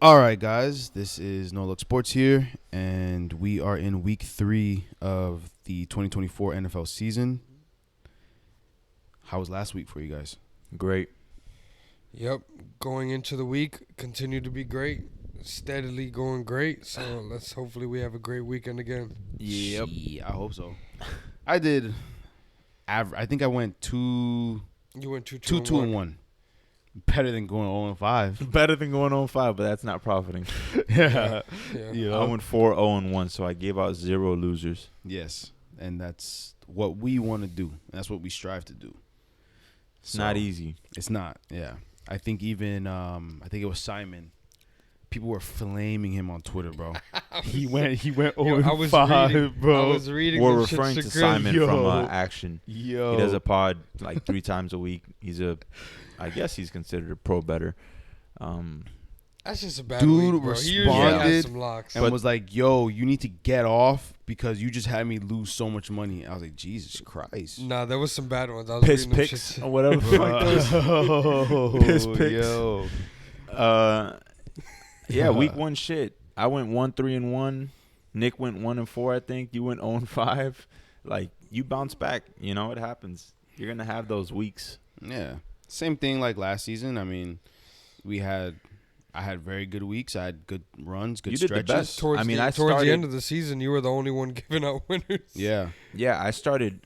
All right, guys. This is No Look Sports here, and we are in week 3 of the 2024 NFL season. How was last week for you guys? Great. Yep, going into the week, continue to be great, steadily going great. So hopefully we have a great weekend again. Yep. Yeah, I hope so. I did. I think I went 2 You went 2 and 1. Better than going 0 and 5. Better than going 0-5, but that's not profiting. Yeah. I went 4-0-1, so I gave out 0 losers. Yes, and that's what we want to do. And that's what we strive to do. It's not easy. It's not. Yeah, I think even I think it was Simon. People were flaming him on Twitter, bro. he went 0 and 5, bro. I was reading. We're referring to Simon from Action. Yo, He does a pod like 3 times a week. I guess he's considered a pro bettor. That's just a bad dude week, bro. He usually responded has some locks. and was like, "Yo, you need to get off because you just had me lose so much money." I was like, "Jesus Christ!" Nah, there was some bad ones. I was Piss reading them picks shits. or whatever. Piss picks. Yo, Yeah, week 1 shit. I went 1-3-1. Nick went 1-4. I think you went 0-5. Like you bounce back. You know it happens. You're gonna have those weeks. yeah, same thing like last season. I mean, I had very good weeks. I had good runs, good You did the stretches. best. Towards the end of the season, you were the only one giving out winners. Yeah, Yeah,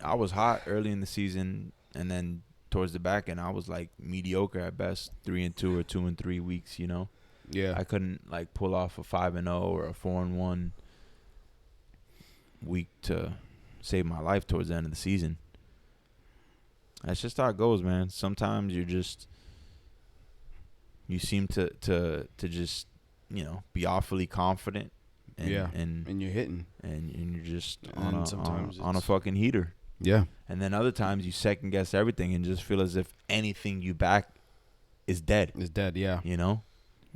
I was hot early in the season, and then towards the back end, I was like mediocre at best, 3-2 or 2-3 weeks. You know, yeah. I couldn't like pull off a 5-0 or a 4-1 week to save my life towards the end of the season. That's just how it goes, man. Sometimes you seem to just be awfully confident. And, and you're hitting, and you're just And sometimes on a fucking heater. yeah. And then other times you second guess everything and just feel as if anything you back is dead. It's dead, yeah. You know,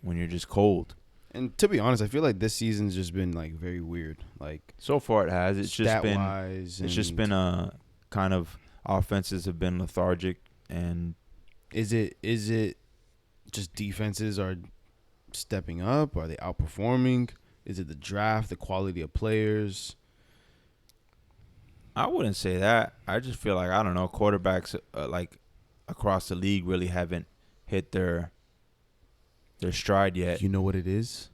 when you're just cold. And to be honest, I feel like this season's just been like very weird. Like So far it has. It's just been stat-wise, it's just been a kind of offenses have been lethargic, and Is it just defenses are stepping up? Are they outperforming? Is it the draft, the quality of players? I wouldn't say that. I just feel like, I don't know, quarterbacks like across the league really haven't hit their stride yet. You know what it is?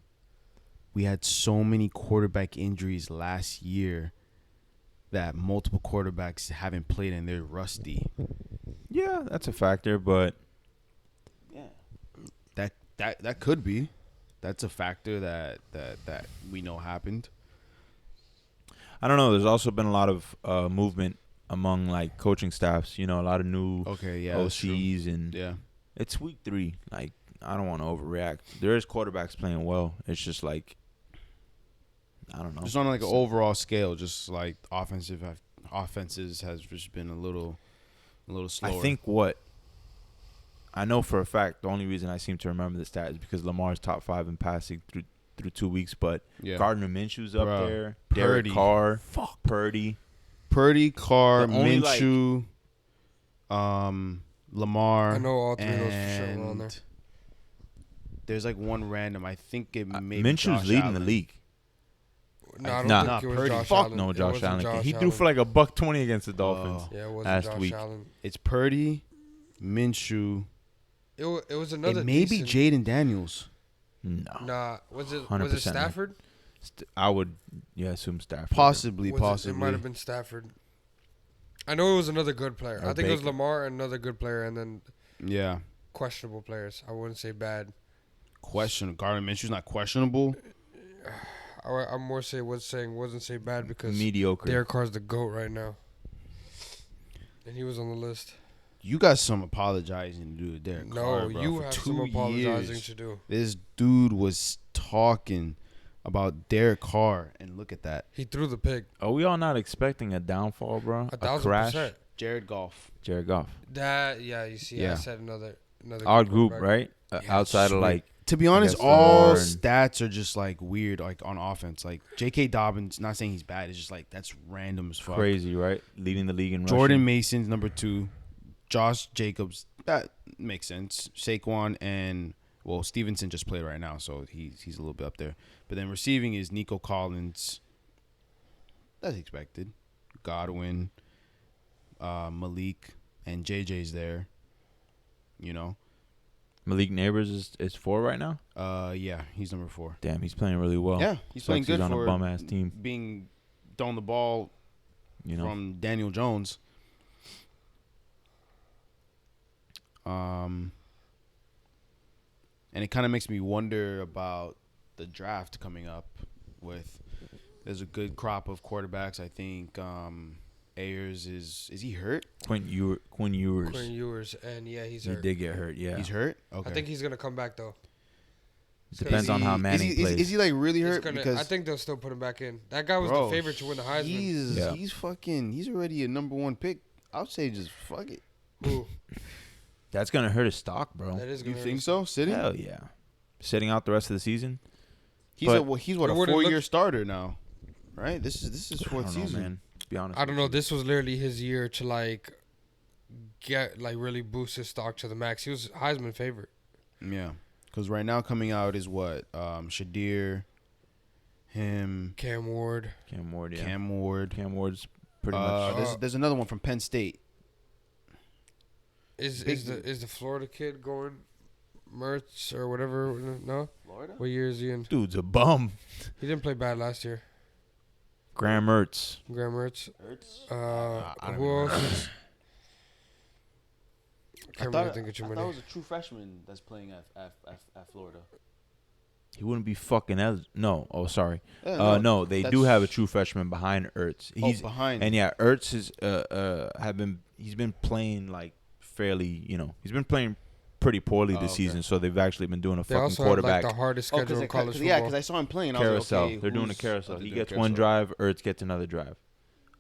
We had so many quarterback injuries last year that multiple quarterbacks haven't played and they're rusty. Yeah, that's a factor, but That could be. That's a factor that we know happened. I don't know. There's also been a lot of movement among like coaching staffs. You know, a lot of new OCs, and it's week 3. Like, I don't want to overreact. There is quarterbacks playing well. It's just like, I don't know. Just on like an overall scale, just like offenses has just been a little slower. I think I know for a fact, the only reason I seem to remember the stat is because Lamar's top 5 in passing through 2 weeks, but Gardner Minshew's up there. Derek Carr. Purdy, Carr, only, Minshew, Lamar. I know all 3 of those for sure were on there. There's like one random. I think it may be Minshew's Josh leading Allen. the league. No, I don't think it was Purdy. Josh Fuck Allen. no, It Josh wasn't Allen. Josh He threw Allen. for like $120 against the Dolphins. Yeah, it wasn't last Josh week. Allen. It's Purdy, Minshew. It was another. It may be decent- Jaden Daniels. No. Nah, was it 100% Stafford? I would, Assume Stafford. Possibly. It might have been Stafford. I know it was another good player. Or I think it was Baker. Lamar and another good player, and then Yeah. questionable players. I wouldn't say bad. Gardner Minshew's not questionable. I'm more wasn't say bad because Mediocre. Derek Carr's the GOAT right now, and he was on the list. You got some apologizing to do with Derek Carr, No, bro. you For have 2 some apologizing years, to do. this dude was talking about Derek Carr, and look at that. He threw the pick. Are we all not expecting a downfall, bro? A 1,000%. crash? Jared Goff. Jared Goff. You see, Yeah. I said another Our good group, quarterback. right? Outside sweet. of like, To be honest, I guess all Lamar stats are just like weird, like on offense. Like J.K. Dobbins, not saying he's bad. It's just like that's random as fuck. crazy, right? Leading the league in Jordan rushing. Mason's number 2. Josh Jacobs, that makes sense. Saquon and Well, Stevenson just played right now, so he's a little bit up there. But then receiving is Nico Collins. That's expected. Godwin, Malik, and JJ's there. You know. Malik Neighbors is 4 right now? Yeah, he's number 4. Damn, he's playing really well. Yeah, he's playing good on for a bum-ass team. Being throwing the ball from Daniel Jones. And it kind of makes me wonder about the draft coming up. There's a good crop of quarterbacks. I think Ayers is he hurt? Quinn Ewers. Quinn Ewers, and yeah, he's hurt. He did get hurt. Yeah, he's hurt. Okay, I think he's gonna come back though. Depends on how Manning plays. Is he like really hurt? I think they'll still put him back in. That guy was the favorite to win the Heisman. He's already a number 1 pick. I would say just fuck it. Ooh. That's gonna hurt his stock, bro. That is gonna you think so? Sitting? Hell yeah. Sitting out the rest of the season. He's a 4-year starter now, right? This is his 4th season. Man. To be honest, I don't know. This was literally his year to like get like really boost his stock to the max. He was Heisman favorite. Yeah, because right now coming out is what Shadir, him, Cam Ward. Yeah. Cam Ward's pretty much. There's another one from Penn State. Is the Florida kid going? Mertz or whatever? No. Florida? What year is he in? Dude's a bum. He didn't play bad last year. Graham Mertz. Who else? I thought it was a true freshman that's playing at Florida. He wouldn't be fucking no. Oh, sorry. Yeah, no, they do have a true freshman behind Ertz. He's behind. And yeah, Ertz is he's been playing like fairly, he's been playing pretty poorly this season, so they've actually been doing a fucking quarterback. Have, like, the hardest schedule in college football. Yeah, because I saw him playing. Carousel. I was like, okay, they're doing a carousel. He gets one drive, Ertz gets another drive.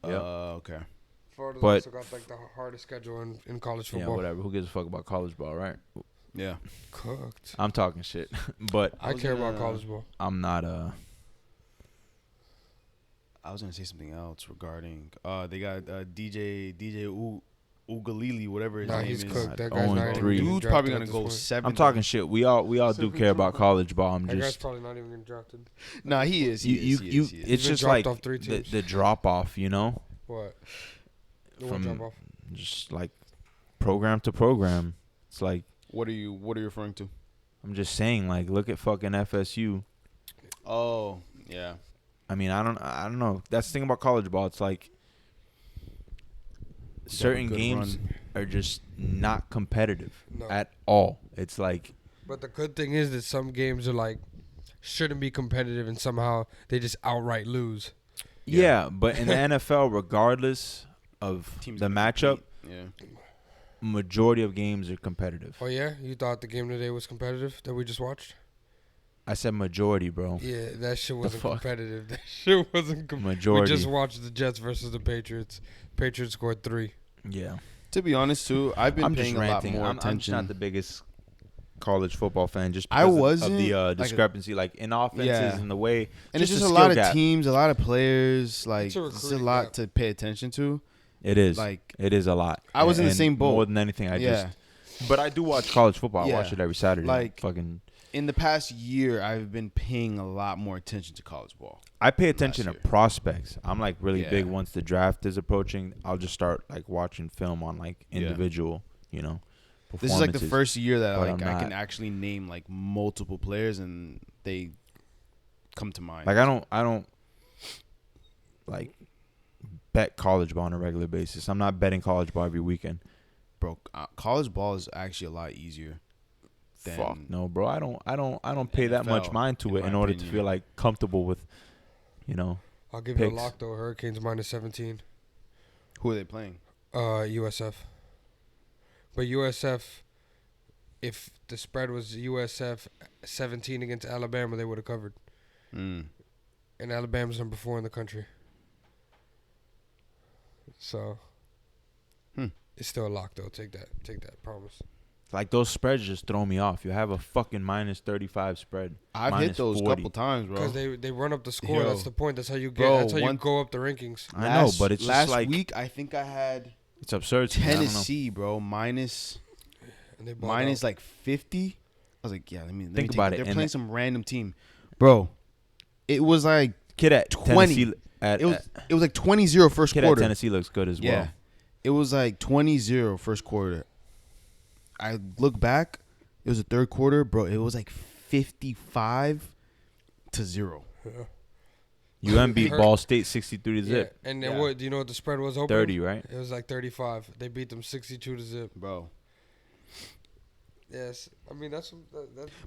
Yeah. Okay. Florida's also got like the hardest schedule in college football. Yeah, whatever. Who gives a fuck about college ball, right? Yeah. Cooked. I'm talking shit, but I care about college ball. I'm not I was gonna say something else regarding. They got DJ Ugalili, whatever his name he's is. Cooked. That guy's not even Dude's probably gonna go 7. I'm talking shit. We all do care about college ball. That guy's probably not even getting drafted. Nah, he is. He is. It's just like the drop off, What? From just like program to program. It's like. What are you referring to? I'm just saying, like, look at fucking FSU. Oh, yeah. I mean, I don't know. That's the thing about college ball. It's like certain games are just not competitive at all. It's like. But the good thing is that some games are like shouldn't be competitive, and somehow they just outright lose. Yeah, but in the NFL, regardless of the matchup, majority of games are competitive. Oh yeah, you thought the game today was competitive that we just watched? I said majority, bro. Yeah, that shit wasn't competitive. That shit wasn't majority. We just watched the Jets versus the Patriots. Patriots scored 3. Yeah. To be honest, too, I'm paying a lot more attention. I'm just not the biggest college football fan just because of the discrepancy, like in offenses and the way. And it's just a lot of teams, a lot of players. Like it's a lot to pay attention to. It is. Like it is a lot. I was in the same boat. More than anything, but I do watch college football. I watch it every Saturday. Like fucking. In the past year, I've been paying a lot more attention to college ball. I pay attention to prospects. I'm like really big once the draft is approaching. I'll just start like watching film on like individual, This is like the first year that like I can actually name like multiple players and they come to mind. Like I don't like bet college ball on a regular basis. I'm not betting college ball every weekend. Bro, college ball is actually a lot easier. Fuck no, bro. I don't pay that much mind to it in order to feel like comfortable with, I'll give you a lock though. Hurricanes -17. Who are they playing? USF. But USF, if the spread was USF 17 against Alabama, they would have covered. And Alabama's number 4 in the country. So it's still a lock though. Take that. Promise. Like those spreads just throw me off. You have a fucking -35 spread. I've hit those a couple times, bro. Because they run up the score. That's the point. That's how you get. That's how you go up the rankings. I know, but it's last just like week. I think I had. It's absurd. Tennessee, bro, minus like 50. was like, yeah, let me think about it. They're playing some random team, bro. It was like kid at 20. Tennessee. It was like 20-0 first kid quarter. At Tennessee looks good as well. It was like 20-0 first quarter. I look back. It was the third quarter, bro. It was like 55-0. UM beat Ball State 63-0. Yeah. And then what? Do you know what the spread was? Open? 30, right? It was like 35. They beat them 62-0, bro. Yes, I mean that's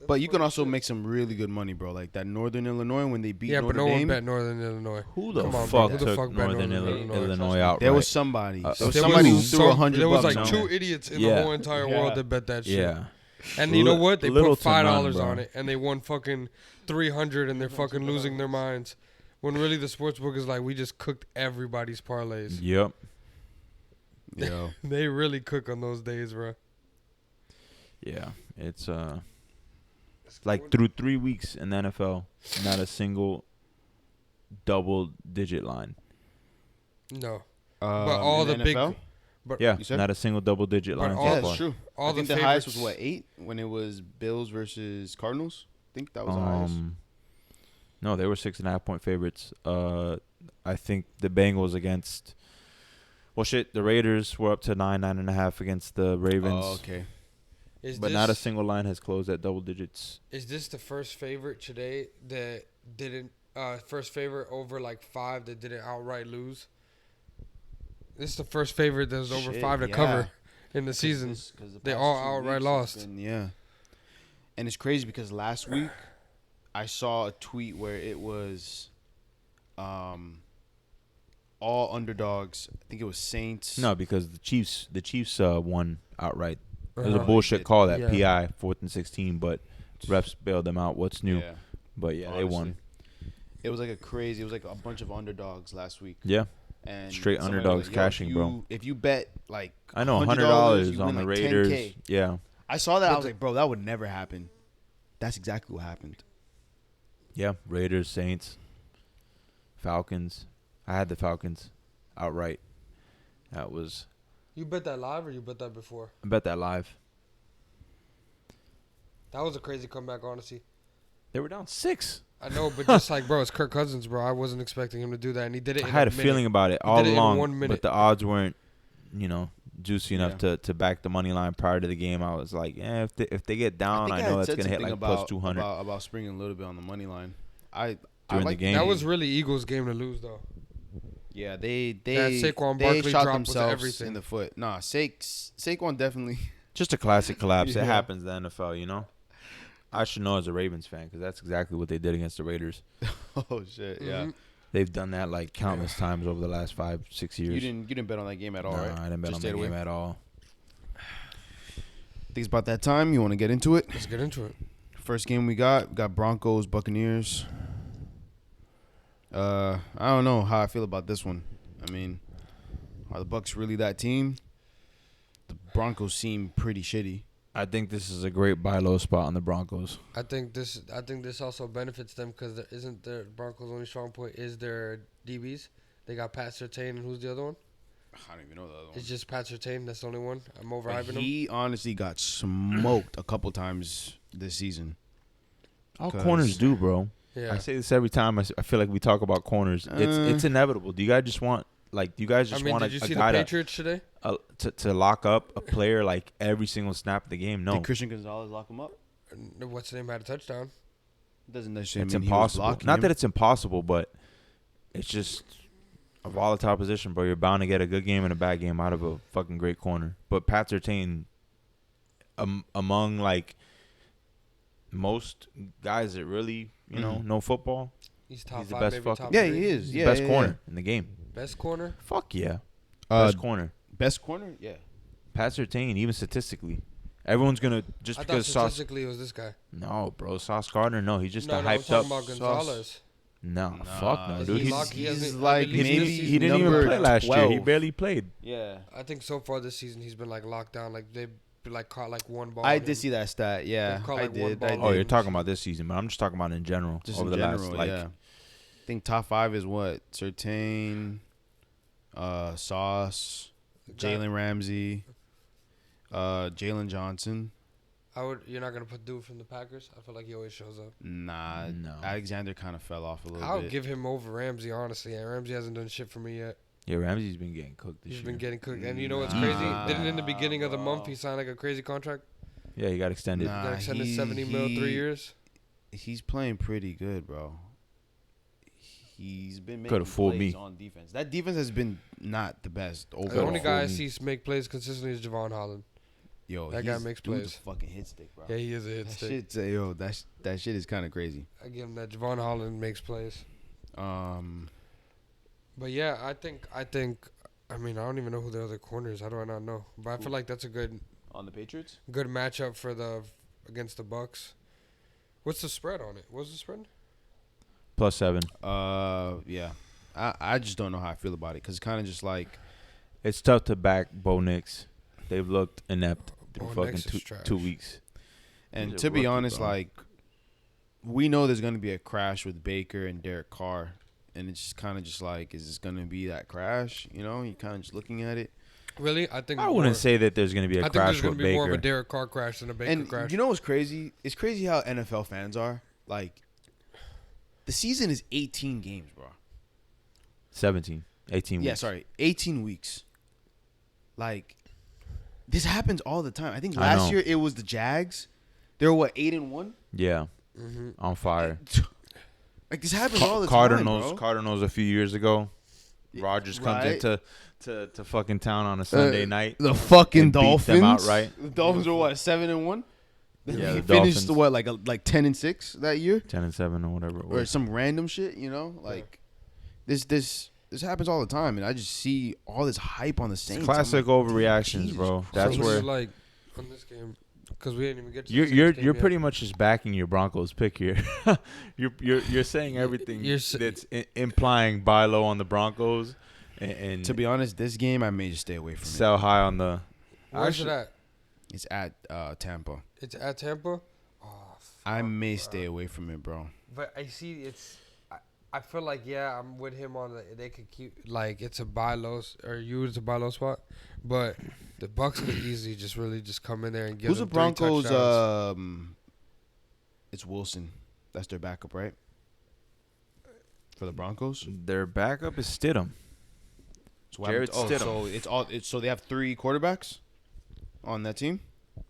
but you can also make some really good money, bro. Like that Northern Illinois when they beat Notre but no Dame. one bet Northern Illinois. Who the fuck took Northern Illinois out? There was somebody. There was somebody who threw $100. There was like 2 idiots in the whole entire world that bet that shit. Yeah. And you know what? They put $5 on it, and they won fucking $300, and they're fucking losing their minds. When really the sportsbook is like, we just cooked everybody's parlays. Yep. Yo. They really cook on those days, bro. Yeah, it's like through 3 weeks in the NFL, not a single double-digit line. No, but all the big, but yeah, not a single double-digit line. Yeah, that's true. All I think the highest was 8 when it was Bills versus Cardinals. I think that was the highest. No, they were 6.5-point favorites. I think the Bengals against, the Raiders were up to 9.5 against the Ravens. Oh, okay. But not a single line has closed at double digits. Is this the first favorite today that didn't first favorite over like 5 that didn't outright lose? This is the first favorite that was over 5 to cover in the season. They all outright lost. And it's crazy because last week I saw a tweet where it was all underdogs. I think it was Saints. No, because the Chiefs won outright. It was a bullshit call, that PI, 4th and 16, but refs bailed them out. What's new? Yeah. But, they won. It was like it was like a bunch of underdogs last week. Yeah. And straight underdogs cashing, bro. If you bet, like, I know, $100 on the Raiders. $10K. Yeah. I saw that. I was like, bro, that would never happen. That's exactly what happened. Yeah. Raiders, Saints, Falcons. I had the Falcons outright. That was... You bet that live or you bet that before? I bet that live. That was a crazy comeback, honestly. They were down 6. I know, but just like, bro, it's Kirk Cousins, bro. I wasn't expecting him to do that, and he did it in I had a feeling about it all along, but the odds weren't, juicy enough to back the money line prior to the game. I was like, if they get down, I know that's going to hit like plus 200. About springing a little bit on the money line. During the game. That was really Eagles' game to lose, though. Yeah, they Saquon Barkley shot drop themselves in the foot. Nah, Saquon definitely. Just a classic collapse. It happens in the NFL, I should know as a Ravens fan because that's exactly what they did against the Raiders. Oh shit! Yeah, they've done that like countless times over the last 5-6 years. You didn't bet on that game at all, no, right? I didn't bet on that game at all. I think it's about that time. You want to get into it? Let's get into it. First game we got Broncos, Buccaneers. I don't know how I feel about this one. I mean, are the Bucs really that team? The Broncos seem pretty shitty. I think this is a great buy low spot on the Broncos. I think this also benefits them because isn't the Broncos' only strong point is their DBs. They got Pat Surtain, and who's the other one? I don't even know the other one. It's just Pat Surtain. That's the only one. I'm overhyping him. He honestly got smoked a couple times this season. All corners do, bro. Yeah. I say this every time. I feel like we talk about corners. It's inevitable. Do you guys just want want did you see the Patriots today? To lock up a player like every single snap of the game? No. Did Christian Gonzalez lock him up? What's the name? Had a touchdown. Doesn't necessarily mean impossible. Not that it's impossible, but it's just a volatile position, bro. You're bound to get a good game and a bad game out of a fucking great corner. But Pat Surtain, among like most guys that really know football, he's top the 5, best maybe fucking. top 3. Yeah, he is. He's the best corner in the game. Best corner? Fuck yeah. Best corner. Best corner? Yeah. Pat Surtain, even statistically. Everyone's going to just because statistically it was this guy. No, bro. Sauce Gardner, no. He's just hyped up. About Gonzalez. No, fuck no, dude. He's like maybe he didn't even play last 12. year. He barely played. Yeah. I think so far this season he's been like locked down. Like they caught like one ball. I did see that stat. Yeah, I did. Oh, you're talking about this season, but I'm just talking about in general. Just over in the general, last, yeah. I think top 5 is what? Surtain, Sauce, Jalen Ramsey, Jalen Johnson. You're not gonna put dude from the Packers? I feel like he always shows up. Nah, no. Alexander kind of fell off a little bit. I'll give him over Ramsey, honestly. And Ramsey hasn't done shit for me yet. Yeah, Ramsey's been getting cooked this year. He's been getting cooked. And you know what's crazy? Didn't in the beginning of the month he signed like a crazy contract? Yeah, he got extended. He got extended 70 mil 3 years. He's playing pretty good, bro. He's been making plays on defense. That defense has been not the best overall. The only guy I see make plays consistently is Javon Holland. Yo, that guy makes plays. A fucking hit stick, bro. Yeah, he is a hit stick. That shit is kind of crazy. I give him that. Javon Holland makes plays. But yeah, I think. I mean, I don't even know who the other corner is. How do I not know? But I feel like that's a good on the Patriots. Good matchup for against the Bucs. What's the spread on it? What's the spread? +7. Yeah. I just don't know how I feel about it because it's kind of just like it's tough to back Bo Nix. They've looked inept through fucking 2 weeks. And to be honest, like we know there's gonna be a crash with Baker and Derek Carr, and it's just kind of just like, is this gonna be that crash? You know, you're kind of just looking at it. Really, I wouldn't say that there's gonna be a crash with Baker. I think there's gonna be more of a Derek Carr crash than a Baker crash. And you know what's crazy? It's crazy how NFL fans are. Like, the season is 18 games, bro. 18 weeks. Yeah, sorry, 18 weeks. Like, this happens all the time. I think last year it was the Jags. They were 8-1. Yeah, on fire. Like, this happens all the time, bro. Cardinals a few years ago. Rodgers comes into to fucking town on a Sunday night. The fucking Dolphins. Beat them outright. The Dolphins were 7-1. Yeah, he finished like 10-6 that year. 10-7 or whatever it was. Or some random shit, you know, like this happens all the time, and I just see all this hype on the Saints. Classic overreactions, bro. That's so where like on this game. Because we didn't even get to you're pretty much just backing your Broncos pick here. you're saying everything that's implying buy low on the Broncos, and to be honest, this game I may just stay away from. Sell high on the. Where's it at? It's at Tampa. It's at Tampa. Oh, I may stay away from it, bro. But I see I feel like I'm with him on they could keep like it's a buy low or use a buy low spot, but the Bucs could easily just come in there and get. Who's the Broncos? It's Wilson. That's their backup, right? For the Broncos, their backup is Stidham. Jared Stidham. So they have 3 quarterbacks on that team.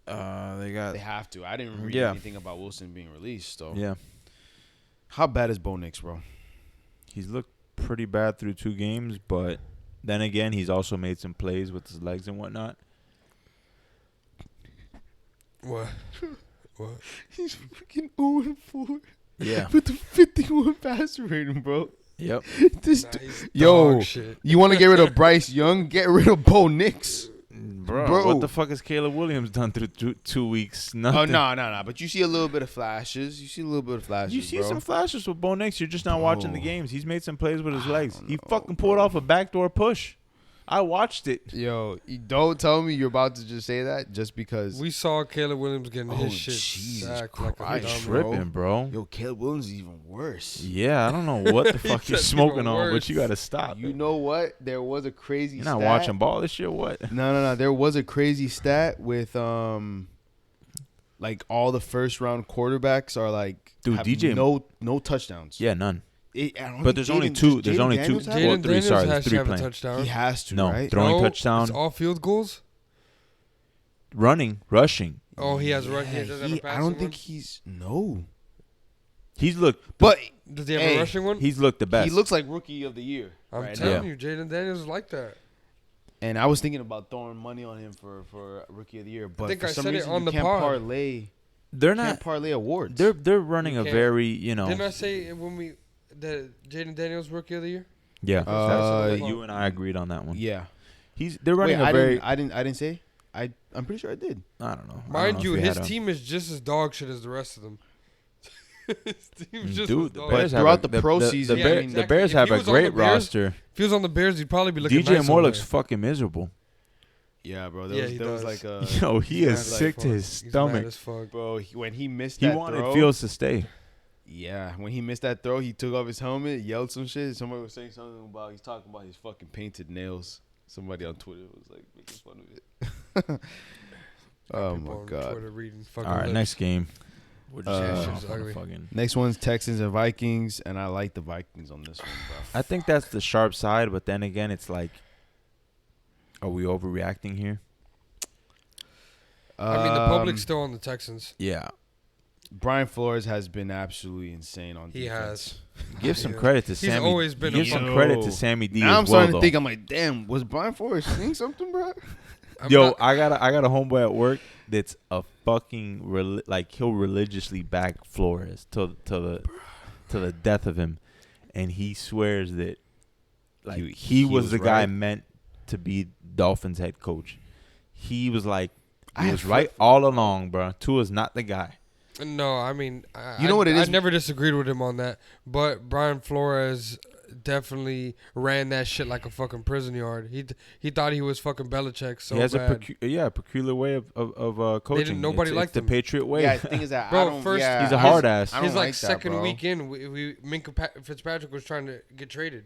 They have to. I didn't read anything about Wilson being released. So yeah. How bad is Bo Nix, bro? He's looked pretty bad through 2 games, but then again, he's also made some plays with his legs and whatnot. What? He's freaking 0-4. Yeah. With the 51 passer rating, bro. Yep. Shit. You want to get rid of Bryce Young? Get rid of Bo Nix. Bro, what the fuck has Caleb Williams done through 2 weeks? Nothing. Oh, no. But you see a little bit of flashes. You see some flashes with Bo Nix. You're just not watching the games. He's made some plays with his legs. He fucking pulled off a backdoor push. I watched it. Yo, don't tell me you're about to just say that just because. We saw Caleb Williams getting his shit sacked like a dumb, tripping, bro. Yo, Caleb Williams is even worse. Yeah, I don't know what the fuck you're smoking on, but you got to stop. You know what? There was a crazy stat. You're not watching ball this shit, what? No. There was a crazy stat with, like, all the first-round quarterbacks are, like, DJ no touchdowns. Yeah, none. But there's only 2. There's only 2. Well, 3. Sorry, there's 3 playing. He has to, no, right? Throwing touchdown. It's all field goals? Rushing. Oh, he has run. I don't think he's... No. He's looked... But... Does he have a rushing one? He's looked the best. He looks like Rookie of the Year. I'm telling you, Jaden Daniels is like that. And I was thinking about throwing money on him for Rookie of the Year, but I think for I some said reason it on you the can't pod. parlay. They're not... Can't parlay awards. They're running a very, Didn't I say when the Jaden Daniels Rookie of the Year? Yeah, you and I agreed on that one. Yeah, they're running a very. I didn't say. I'm pretty sure I did. I don't know. Mind you, his team is just as dog shit as the rest of them. His team's just as dog but throughout the pro season, the Bears have a great roster. If he was on the Bears, he'd probably be looking. DJ Moore looks fucking miserable. Yeah, bro. There was like a. Yo, he is sick to his stomach, as fuck. Bro. When he missed that throw, he wanted Fields to stay. Yeah, when he missed that throw, he took off his helmet, yelled some shit. Somebody was saying something about he's talking about his fucking painted nails. Somebody on Twitter was like making fun of it. Oh my God! All right, next game. Next one's Texans and Vikings, and I like the Vikings on this one, bro. I think that's the sharp side, but then again, it's like, are we overreacting here? I mean, the public's still on the Texans. Yeah. Brian Flores has been absolutely insane on defense. He has. Give some credit to Sammy. He's always been Give some credit to Sammy D. Now I'm well, starting though. to think, I'm like, damn, was Brian Flores seeing something, bro? I got a homeboy at work that's a fucking he'll religiously back Flores till the death of him, and he swears that he was the guy meant to be Dolphins head coach. He was like, he was right all along, bro. Tua's not the guy. No, I mean, you know what it is? I never disagreed with him on that, but Brian Flores definitely ran that shit like a fucking prison yard. He thought he was fucking Belichick so bad. He has a peculiar way of coaching. Nobody liked him. The Patriot way. Yeah, the thing is that he's a hard ass. His second weekend, Minka Fitzpatrick was trying to get traded.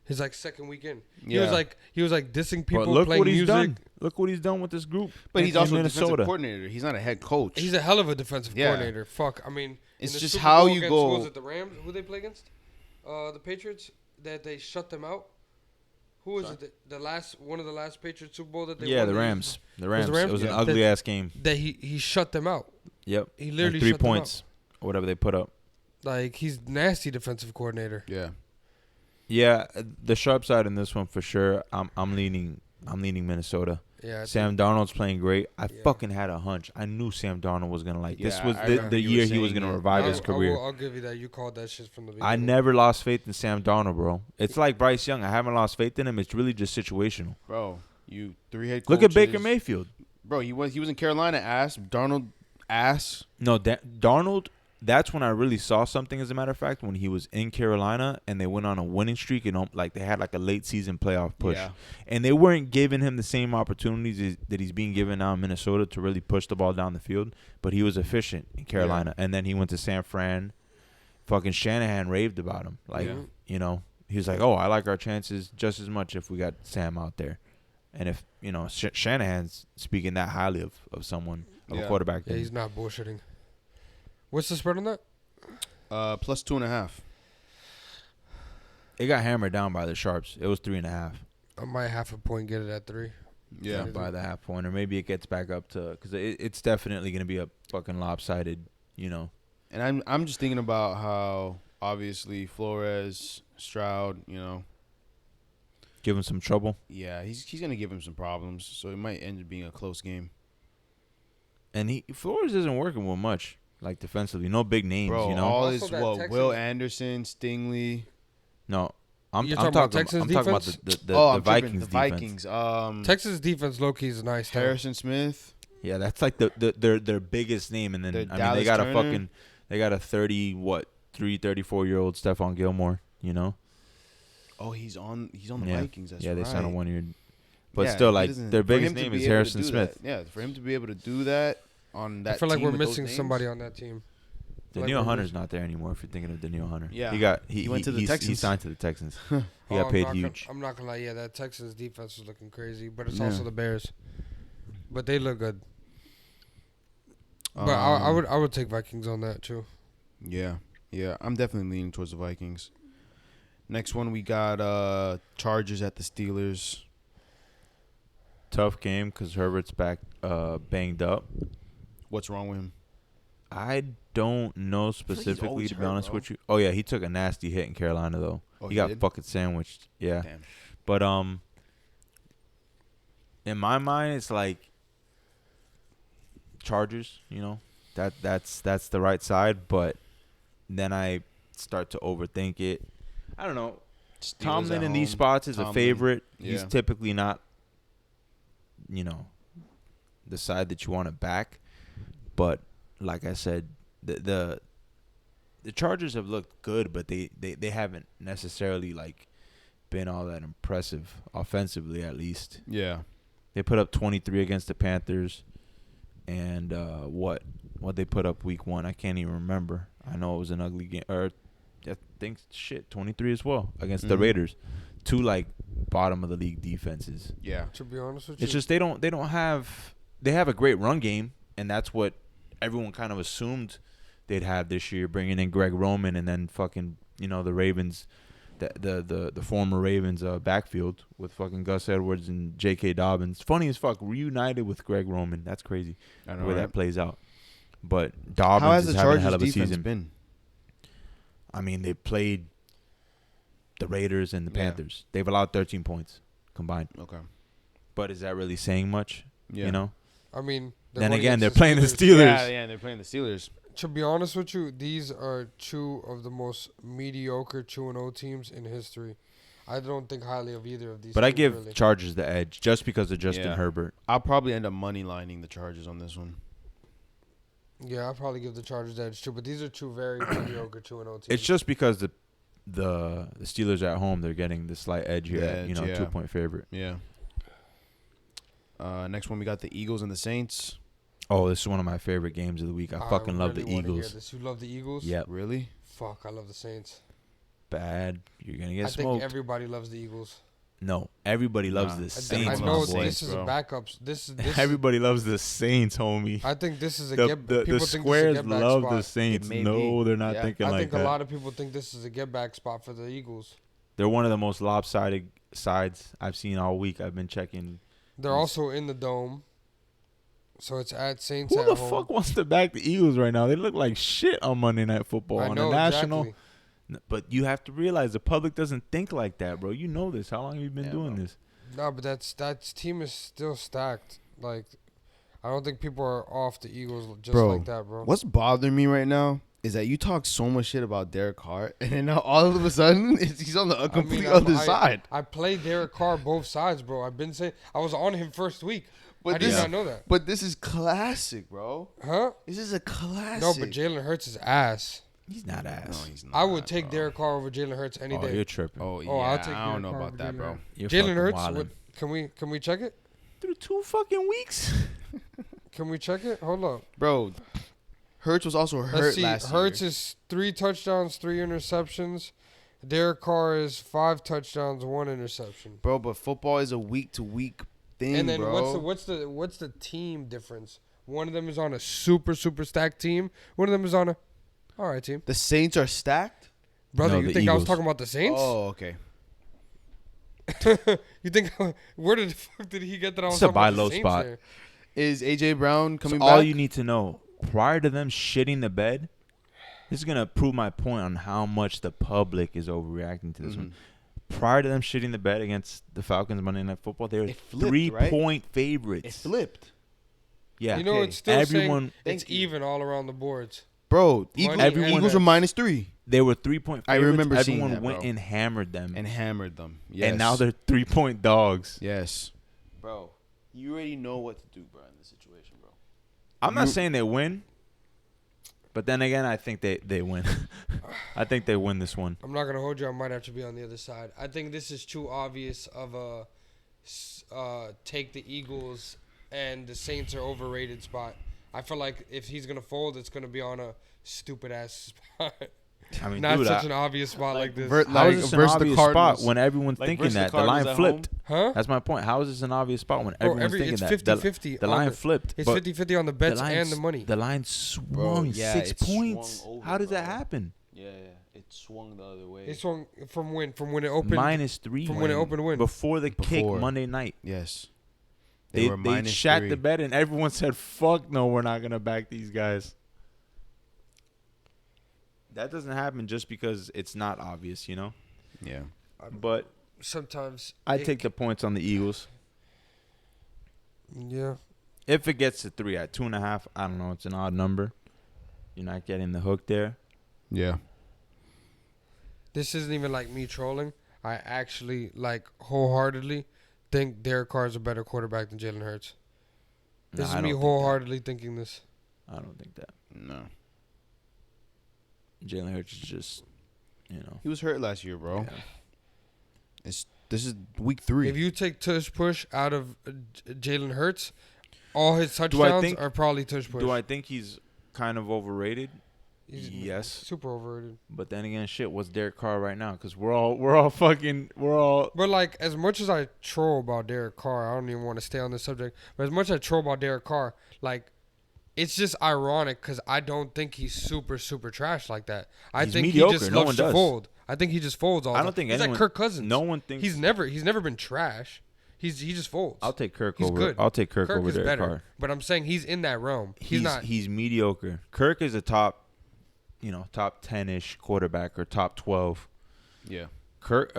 His second weekend, he was dissing people. But look playing what he's music. done. Look what he's done with this group. But he's also a defensive coordinator. He's not a head coach. He's a hell of a defensive coordinator. Fuck, I mean, it's just Super how Bowl you against, go. Was it the Rams? Who they play against? The Patriots. That they shut them out. Who was it? One of the last Patriots Super Bowl that they won? Yeah, the Rams. The Rams. It was an ugly ass game. That he shut them out. Yep. He literally 3 shut points them out. or whatever they put up. He's nasty defensive coordinator. Yeah. Yeah, the sharp side in this one for sure. I'm leaning Minnesota. Yeah, Sam Darnold's playing great. I fucking had a hunch. I knew Sam Darnold was gonna this was the year he was gonna revive his career. I'll give you that. You called that shit from the beginning. I never lost faith in Sam Darnold, bro. It's like Bryce Young. I haven't lost faith in him. It's really just situational. Bro, you 3 head coaches. Look at Baker Mayfield. Bro, he was in Carolina ass. Darnold ass. No, Darnold. That's when I really saw something, as a matter of fact, when he was in Carolina and they went on a winning streak and they had a late season playoff push. Yeah. And they weren't giving him the same opportunities that he's being given now in Minnesota to really push the ball down the field. But he was efficient in Carolina. Yeah. And then he went to San Fran. Fucking Shanahan raved about him. He was like, oh, I like our chances just as much if we got Sam out there. And if, Shanahan's speaking that highly of someone, of a quarterback. Yeah, he's not bullshitting. What's the spread on that? Plus 2.5. It got hammered down by the sharps. It was 3.5. I might half a point get it at 3. Yeah, by the half point, or maybe it gets back up to because it's definitely gonna be a fucking lopsided, And I'm just thinking about how obviously Flores, Stroud, give him some trouble. Yeah, he's gonna give him some problems, so it might end up being a close game. And Flores isn't working with much. Defensively, no big names, Bro, all is Will Anderson, Stingley. No, I'm talking about Texans defense? Talking about the Vikings. The Vikings. Texas defense, low key is nice. Harrison Smith. Yeah, that's their biggest name, and then they got Turner. They got a 34-year-old Stephon Gilmore. Oh, he's on the Vikings. That's right. They signed a 1 year, but yeah, still, their biggest name is Harrison Smith. Yeah, for him to be able to do that. On that I feel like team we're missing somebody on that team. Danielle Hunter's not there anymore. If you're thinking of Danielle Hunter, yeah, he went to the Texans. He signed to the Texans. He got paid huge. I'm not gonna lie. Yeah, that Texans defense is looking crazy, but it's also the Bears. But they look good. But I would take Vikings on that too. Yeah, I'm definitely leaning towards the Vikings. Next one we got Chargers at the Steelers. Tough game because Herbert's back banged up. What's wrong with him? I don't know specifically, to be honest with you. Oh, yeah, he took a nasty hit in Carolina, though. Oh, he got fucking sandwiched. Yeah. Damn. But in my mind, it's Chargers, that's the right side. But then I start to overthink it. I don't know. Tomlin in these spots is a favorite. Yeah. He's typically not, the side that you want to back. But like I said, the Chargers have looked good, but they haven't necessarily been all that impressive offensively, at least. Yeah. They put up 23 against the Panthers, and what they put up week 1, I can't even remember. I know it was an ugly game, or I think 23 as well against the Raiders. 2 bottom of the league defenses. Yeah. To be honest with you, it's just they don't have they have a great run game, and that's what everyone kind of assumed they'd have this year, bringing in Greg Roman and then fucking, the Ravens, the former Ravens backfield with fucking Gus Edwards and J.K. Dobbins. Funny as fuck, reunited with Greg Roman. That's crazy the way that plays out. But Dobbins is having a hell of a season. Been? I mean, they played the Raiders and the Panthers. They've allowed 13 points combined. Okay. But is that really saying much? Yeah. I mean, then again, they're playing the Steelers. Yeah, they're playing the Steelers. To be honest with you, these are two of the most mediocre 2-0 teams in history. I don't think highly of either of these. But I give Chargers the edge just because of Justin Herbert. I'll probably end up money lining the Chargers on this one. Yeah, I'll probably give the Chargers the edge too. But these are two very mediocre 2-0 teams. It's just because the Steelers are at home, they're getting the slight edge here. 2-point favorite. Yeah. Next one, we got the Eagles and the Saints. Oh, this is one of my favorite games of the week. I fucking love the Eagles. You love the Eagles? Yeah. Really? Fuck, I love the Saints. Bad. You're going to get smoked. I think everybody loves the Eagles. No, everybody loves the Saints. I know this is a backup. This everybody loves the Saints, homie. I think this is a the Squares love the Saints. No, they're not thinking like that. I think a lot of people think this is a get back spot for the Eagles. They're one of the most lopsided sides I've seen all week. I've been checking. They're also in the Dome. So it's at Saints at home. Who the fuck wants to back the Eagles right now? They look like shit on Monday Night Football on the national. Exactly. But you have to realize the public doesn't think like that, bro. You know this. How long have you been doing this? No, but that team is still stacked. Like, I don't think people are off the Eagles just like that, bro. What's bothering me right now is that you talk so much shit about Derek Carr, and then now all of a sudden he's on the complete other side. I play Derek Carr both sides, bro. I've been saying I was on him first week. But I did not know that. But this is classic, bro. Huh? This is a classic. No, but Jalen Hurts is ass. He's not ass. No, he's not. I would take Derek Carr over Jalen Hurts any day. Oh, you're tripping. Oh, yeah. I'll take I don't know about that, bro. Jalen Hurts. Can we check it? Through 2 fucking weeks. Can we check it? Hold up, bro. Hurts was also hurt last year. Hurts is 3 touchdowns, 3 interceptions. Derek Carr is 5 touchdowns, 1 interception. Bro, but football is a week-to-week thing, and then bro. what's the team difference? One of them is on a super stacked team. One of them is on a all right team. The Saints are stacked? Brother, you think Eagles. I was talking about the Saints? Oh, okay. You think where the fuck did he get that I was talking about the Saints spot. There? Is AJ Brown coming back? All you need to know, prior to them shitting the bed, this is going to prove my point on how much the public is overreacting to this one. Prior to them shitting the bed against the Falcons Monday Night Football, they were 3-point favorites. It flipped. Yeah. You know, it's still saying it's even all around the boards. Bro, Eagles were -3. They were 3-point favorites. I remember everyone seeing that, went and hammered them. Yes. And now they're 3-point dogs. Yes. Bro, you already know what to do, bro, in this situation, bro. I'm not saying they win. But then again, I think they win. I think they win this one. I'm not going to hold you. I might have to be on the other side. I think this is too obvious of a take the Eagles and the Saints are overrated spot. I feel like if he's going to fold, it's going to be on a stupid-ass spot. I mean, not such an obvious spot like this. How is this an obvious spot when everyone's thinking that? The line flipped. Huh? That's my point. How is this an obvious spot when everyone's thinking that? It's 50-50. The line flipped. It's 50-50 on the bets and the money. The line swung 6 points. How did that happen? Yeah, it swung the other way. It swung from when it opened. -3. From when it opened win. Before the kick Monday night. Yes. They shat the bet and everyone said, fuck no, we're not going to back these guys. That doesn't happen just because it's not obvious, you know? Yeah. But sometimes I take the points on the Eagles. Yeah. If it gets to 3 at 2.5, I don't know. It's an odd number. You're not getting the hook there. Yeah. This isn't even like me trolling. I actually, wholeheartedly think Derek Carr is a better quarterback than Jalen Hurts. This is me wholeheartedly thinking this. I don't think that. No. Jalen Hurts is just, He was hurt last year, bro. Yeah. This is week 3. If you take tush push out of Jalen Hurts, all his touchdowns are probably tush push. Do I think he's kind of overrated? Yes. Super overrated. But then again, shit, what's Derek Carr right now? Because we're all. But like, as much as I troll about Derek Carr, I don't even want to stay on this subject. But as much as I troll about Derek Carr, like, it's just ironic because I don't think he's super trash like that. I think mediocre. He just loves to fold. I think he just folds all the time. I don't think he's like Kirk Cousins. No one thinks he's never been trash. He just folds. I'll take Kirk over. Good. I'll take Kirk over Derek Carr. But I'm saying he's in that realm. He's not. He's mediocre. Kirk is a top 10-ish quarterback or top 12. Yeah. Derek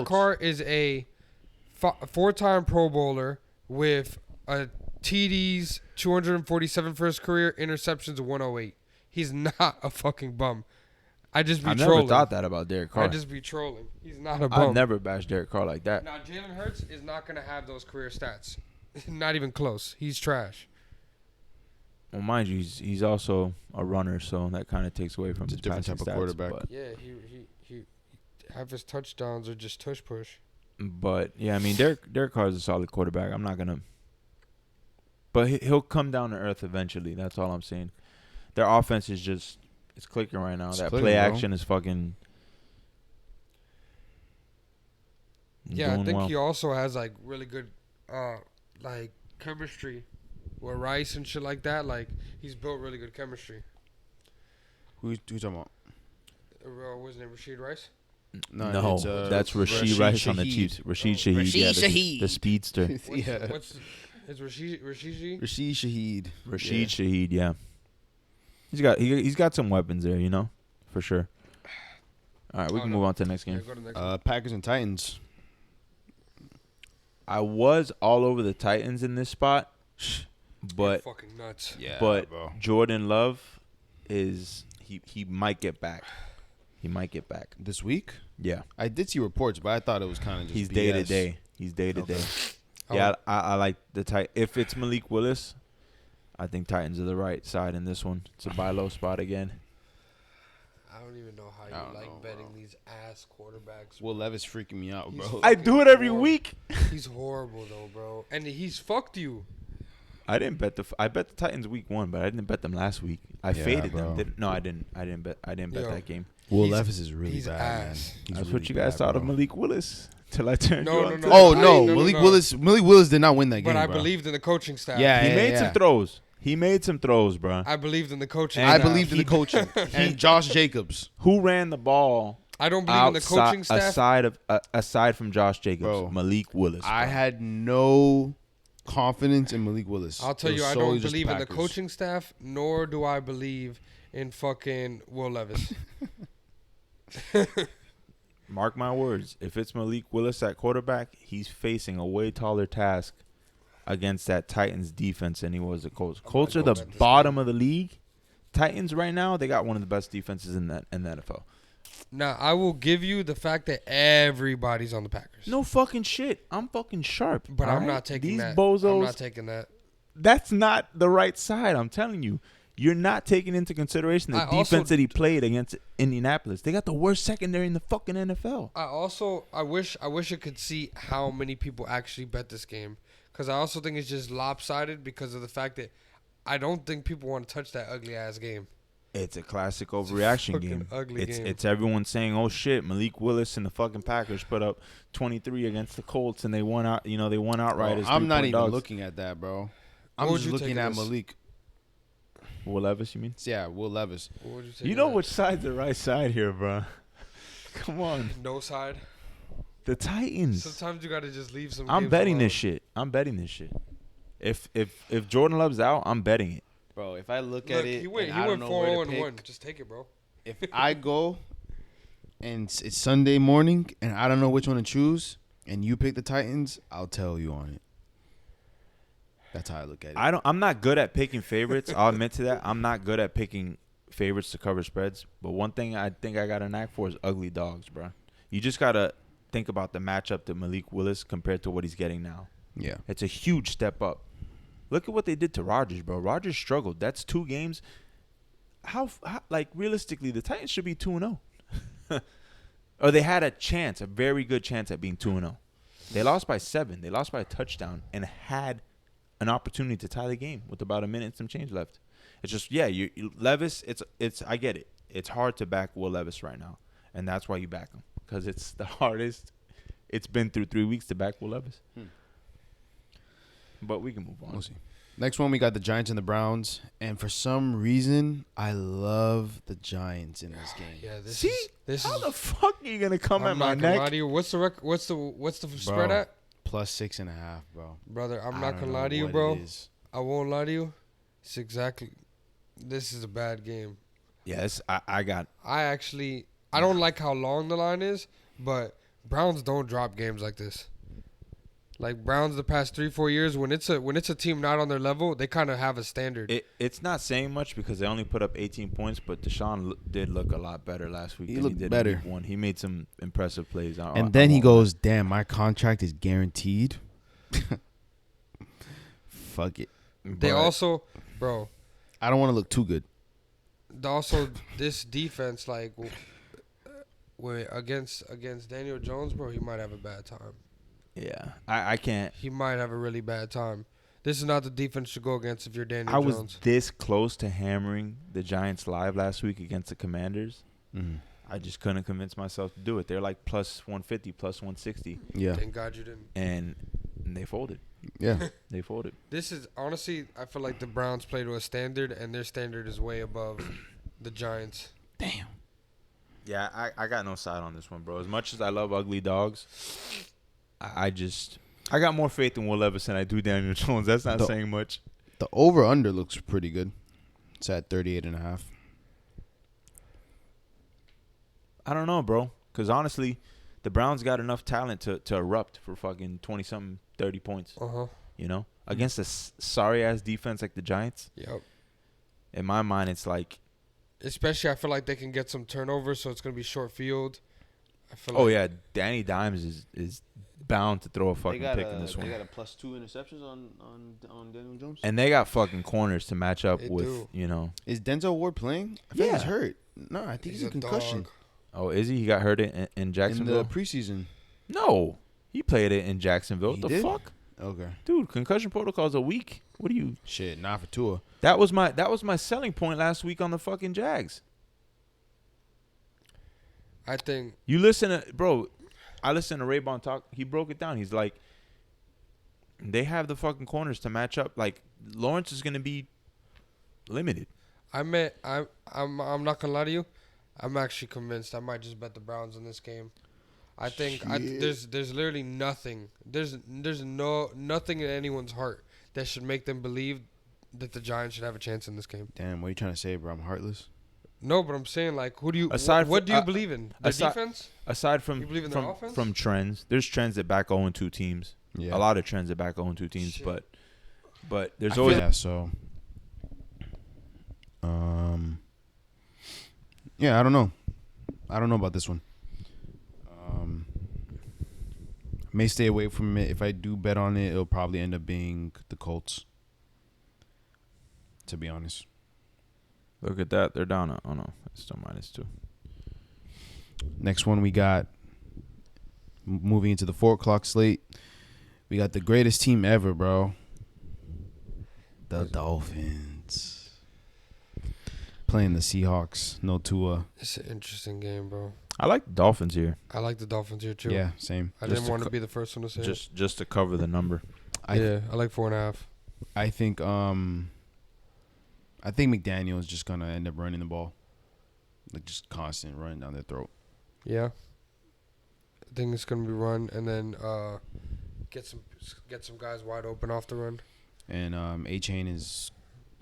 Carr is a 4-time Pro Bowler with a TDs 247 for his career, interceptions 108. He's not a fucking bum. I never thought that about Derek Carr. I just be trolling. He's not a bum. I've never bashed Derek Carr like that. Now, Jalen Hurts is not going to have those career stats. Not even close. He's trash. Well, mind you, he's also a runner, so that kind of takes away from his different type of quarterback. Yeah, he half his touchdowns are just tush push. But yeah, I mean, Derek Carr is a solid quarterback. I'm not gonna, but he'll come down to earth eventually. That's all I'm saying. Their offense is just it's clicking right now. That play action is fucking. Yeah, I think he also has like really good, like chemistry. With Rice and shit like that, like he's built really good chemistry. Who talking about? What's his name? Rashid Rice? No, that's Rashid Rice on the Chiefs. Rashid Shaheed, the speedster. It's Rashid Shaheed. Rashid Shaheed, yeah. He's got some weapons there, for sure. All right, we can move on to the next game. Yeah, go to the next one. Packers and Titans. I was all over the Titans in this spot. But you're fucking nuts. Yeah, but bro. Jordan Love is he might get back. He might get back this week. Yeah, I did see reports, but I thought it was kind of just he's day to day. He's day to day. Yeah, I like the Titans. If it's Malik Willis, I think Titans are the right side in this one. It's a buy low spot again. I don't even know how you like betting these ass quarterbacks. Will Levis freaking me out, bro. I do it every week. He's horrible though, bro, and he's fucked you. I bet the Titans week 1, but I didn't bet them last week. I faded them. I didn't bet that game. Will Levis is really bad, man. That's really what you guys thought of Malik Willis till I turned you on. No. Malik Willis did not win that game. But I believed in the coaching staff. Yeah, he made some throws. He made some throws, bro. I believed in the coaching. I believed in the coaching. And Josh Jacobs, who ran the ball. I don't believe in the coaching staff. Aside from Josh Jacobs, bro, Malik Willis. Bro. I had no confidence in Malik Willis. I'll tell you, I don't believe in the coaching staff, nor do I believe in fucking Will Levis. Mark my words. If it's Malik Willis at quarterback, he's facing a way taller task against that Titans defense than he was at Colts. Colts are the bottom of the league. Titans right now, they got one of the best defenses in the NFL. Now, I will give you the fact that everybody's on the Packers. No fucking shit. I'm fucking sharp. But I'm not taking that. These bozos. I'm not taking that. That's not the right side. I'm telling you. You're not taking into consideration the defense that he played against Indianapolis. They got the worst secondary in the fucking NFL. I wish I could see how many people actually bet this game. Because I also think it's just lopsided because of the fact that I don't think people want to touch that ugly-ass game. It's a classic overreaction game. Ugly game. It's everyone saying, "Oh shit, Malik Willis and the fucking Packers put up 23 against the Colts and they won out. They won outright." As I'm not even dogs. looking at that, bro. I'm just looking at Malik. Will Levis, you mean? Yeah, Will Levis. You know which side's the right side here, bro? Come on. No side. The Titans. Sometimes you gotta just leave some. I'm betting this shit. If Jordan Love's out, I'm betting it. Bro, if I look at it, he went 4-0-1. Just take it, bro. If I go and it's Sunday morning and I don't know which one to choose, and you pick the Titans, I'll tell you on it. That's how I look at it. I'm not good at picking favorites. I'll admit to that. I'm not good at picking favorites to cover spreads. But one thing I think I got a knack for is ugly dogs, bro. You just gotta think about the matchup to Malik Willis compared to what he's getting now. Yeah, it's a huge step up. Look at what they did to Rodgers, bro. Rodgers struggled. That's 2 games. How realistically, the Titans should be 2-0. Or they had a very good chance at being 2-0. They lost by 7. They lost by a touchdown and had an opportunity to tie the game with about a minute and some change left. It's just Levis. It's I get it. It's hard to back Will Levis right now, and that's why you back him because it's the hardest. It's been through 3 weeks to back Will Levis. But we can move on. We'll see. Next one, we got the Giants and the Browns, and for some reason, I love the Giants in this game. Yeah, how the fuck are you gonna come at my neck? Lie to you. What's the spread at? +6.5, bro. Brother, I'm not gonna lie to you, bro. I won't lie to you. It's exactly. This is a bad game. Yes, I don't like how long the line is, but Browns don't drop games like this. Like Browns the past 3-4 years, when it's a team not on their level, they kind of have a standard. It's not saying much because they only put up 18 points, but Deshaun did look a lot better last week. He did better. In week 1. He made some impressive plays. And then he goes, "Damn, my contract is guaranteed." Fuck it. They also, bro. I don't want to look too good. Also, this defense, like, against Daniel Jones, bro, he might have a bad time. Yeah, I can't. He might have a really bad time. This is not the defense to go against if you're Daniel Jones. I was this close to hammering the Giants live last week against the Commanders. Mm-hmm. I just couldn't convince myself to do it. They're like +150, +160. Yeah. Thank God you didn't. And they folded. Yeah. They folded. This is, honestly, I feel like the Browns play to a standard, and their standard is way above the Giants. Damn. Yeah, I got no side on this one, bro. As much as I love ugly dogs, I got more faith in Will Levis than I do Daniel Jones. That's not saying much. The over-under looks pretty good. It's at 38.5. I don't know, bro. Because honestly, the Browns got enough talent to erupt for fucking 20-something, 30 points. You know? Against a sorry-ass defense like the Giants. Yep. In my mind, it's like... Especially, I feel like they can get some turnovers, so it's going to be short field. I feel yeah. Danny Dimes is bound to throw a fucking pick in this one. They got a +2 interceptions on Daniel Jones. And they got fucking corners to match up with, you know. Is Denzel Ward playing? I think he's hurt. No, I think he's a concussion. Dog. Oh, is he? He got hurt in Jacksonville? In the preseason. No. He played it in Jacksonville. What the fuck? Okay. Dude, concussion protocol's a week. What are you? Shit, not for Tua. That was my selling point last week on the fucking Jags. I think you listen to bro. I listened to Raybon talk. He broke it down. He's like, they have the fucking corners to match up. Like Lawrence is gonna be limited. I'm not gonna lie to you. I'm actually convinced. I might just bet the Browns in this game. I think there's literally nothing. There's nothing in anyone's heart that should make them believe that the Giants should have a chance in this game. Damn, what are you trying to say, bro? I'm heartless. No, but I'm saying, like, what do you believe in? Their defense? Aside from you believe in their offense? From trends, there's trends that back 0-2 teams. Yeah. A lot of trends that back 0-2 teams, Shit. but there's always yeah, I don't know. I don't know about this one. May stay away from it. If I do bet on it, it'll probably end up being the Colts. To be honest. Look at that. They're down. Oh, no. It's still -2. Next one we got, moving into the 4 o'clock slate, we got the greatest team ever, bro. The Dolphins. Playing the Seahawks. No Tua. It's an interesting game, bro. I like the Dolphins here. I like the Dolphins here, too. Yeah, same. I didn't want to be the first one to say it. Just to cover the number. I like 4.5. I think McDaniel is just gonna end up running the ball, like just constant running down their throat. Yeah, I think it's gonna be run and then get some guys wide open off the run. And A-Chain is,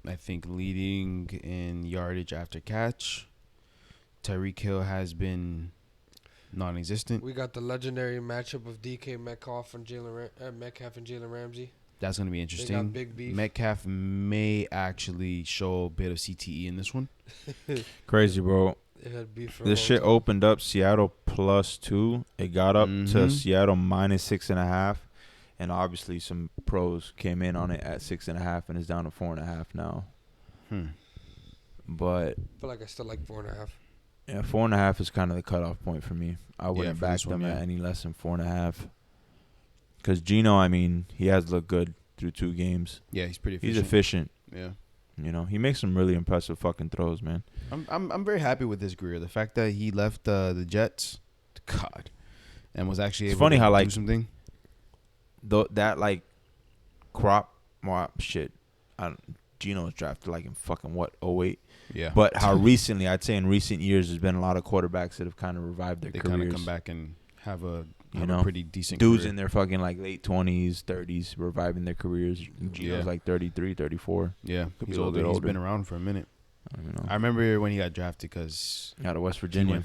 I think, leading in yardage after catch. Tyreek Hill has been non-existent. We got the legendary matchup of DK Metcalf and Jalen Ramsey. That's going to be interesting. They got big beef. Metcalf may actually show a bit of CTE in this one. Crazy, bro. They had beef. This shit opened up Seattle +2. It got up to Seattle -6.5. And obviously some pros came in on it at 6.5 and it's down to 4.5 now. But I feel like I still like 4.5. Yeah, 4.5 is kind of the cutoff point for me. I wouldn't back them at any less than 4.5. Because Geno, I mean, he has looked good through 2 games. Yeah, he's pretty efficient. He's efficient. Yeah. You know, he makes some really impressive fucking throws, man. I'm very happy with his career. The fact that he left the Jets, God, and was actually able to do something. That like crop, shit. Geno was drafted like in fucking what 08. Yeah. But how recently, I'd say in recent years, there's been a lot of quarterbacks that have kind of revived their careers. They kind of come back and have a pretty decent dudes career. In their fucking like late 20s, 30s, reviving their careers. Geno's like 33, 34. Yeah, he's older. He's been around for a minute. I remember when he got drafted because out of West Virginia.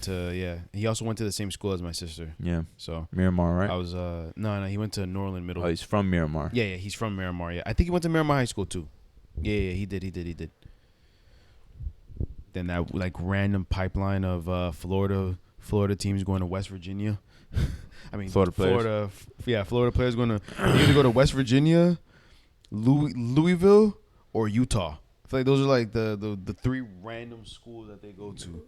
He also went to the same school as my sister. Yeah. So Miramar, right? I was no, he went to Norland Middle. Oh, he's from Miramar. Yeah, he's from Miramar. Yeah, I think he went to Miramar High School too. Yeah, he did. Then that like random pipeline of Florida teams going to West Virginia. I mean, Florida players going to either go to West Virginia, Louisville, or Utah. I feel like those are like the three random schools that they go to.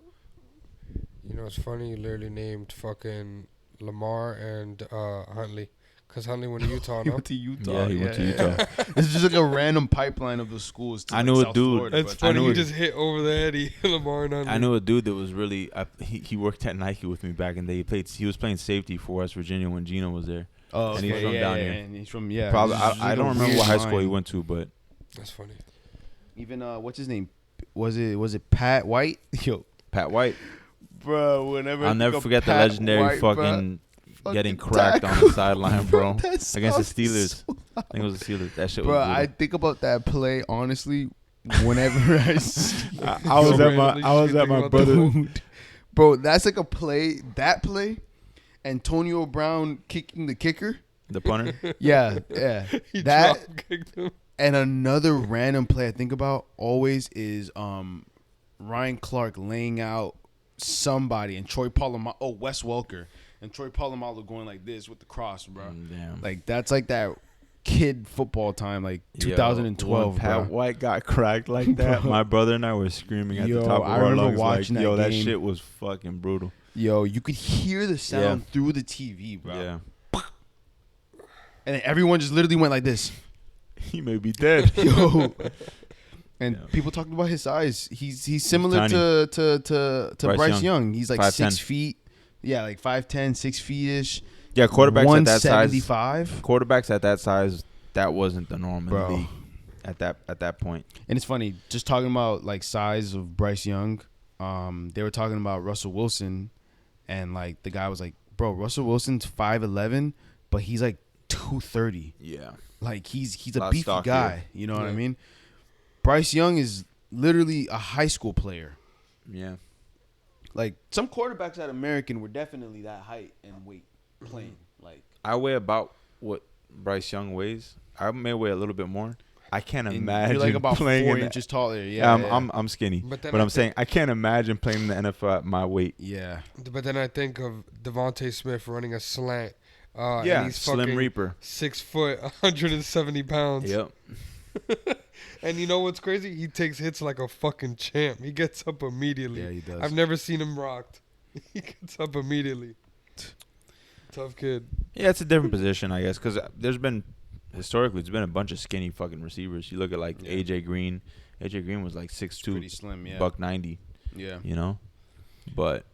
You know, it's funny. You literally named fucking Lamar and Huntley. Because Huntley went to Utah, He went to Utah. Yeah, he went to Utah. It's just like a random pipeline of the schools. To I knew a dude. Florida, that's funny. You just hit over the head. Lamar and Huntley. I knew a dude that was really. He worked at Nike with me back in the day. He was playing safety for West Virginia when Geno was there. Oh, and he's from down here. And he's from Probably. I don't remember what high school he went to, but that's funny. Even what's his name? Was it Pat White? Yo, Pat White. Bro, whenever I'll never forget the legendary White, fucking getting cracked on the sideline, bro. Against the Steelers. So I think it was the Steelers. That shit bro, was brutal. I think about that play honestly whenever I see I was at my brother. Bro, that's like a play. That play, Antonio Brown kicking the kicker. The punter? Yeah. He that kicked him. And another random play I think about always is Ryan Clark laying out somebody and Troy Polamalu. Oh, Wes Welker. And Troy Polamalu going like this with the cross, bro. Damn. Like, that's like that kid football time, like 2012, when Pat White got cracked like that, my brother and I were screaming at the top of our lungs like, that shit was fucking brutal. Yo, you could hear the sound through the TV, bro. Yeah. And then everyone just literally went like this. He may be dead. Yo. And people talking about his size. He's similar to Bryce Young. He's like 6 feet. Yeah, like 5'10", 6 feet-ish. Yeah, quarterbacks at that size. 175. Quarterbacks at that size, that wasn't the norm in the league at that point. And it's funny, just talking about like size of Bryce Young. They were talking about Russell Wilson, and like the guy was like, "Bro, Russell Wilson's 5'11", but he's like 230. Yeah, like he's a beefy guy. Here. You know what I mean? Bryce Young is literally a high school player. Yeah. Like, some quarterbacks at American were definitely that height and weight playing. Like, I weigh about what Bryce Young weighs. I may weigh a little bit more. I can't imagine. You're like about playing 4 inches taller. Yeah, I'm skinny. But I'm saying I can't imagine playing in the NFL at my weight. Yeah. But then I think of Devontae Smith running a slant. And he's Slim Reaper. 6 foot, 170 pounds. Yep. And you know what's crazy? He takes hits like a fucking champ. He gets up immediately. Yeah, he does. I've never seen him rocked. He gets up immediately. Tough kid. Yeah, it's a different position, I guess, because historically, it's been a bunch of skinny fucking receivers. You look at like AJ Green. AJ Green was like 6'2", pretty slim, yeah. $190. Yeah, you know, but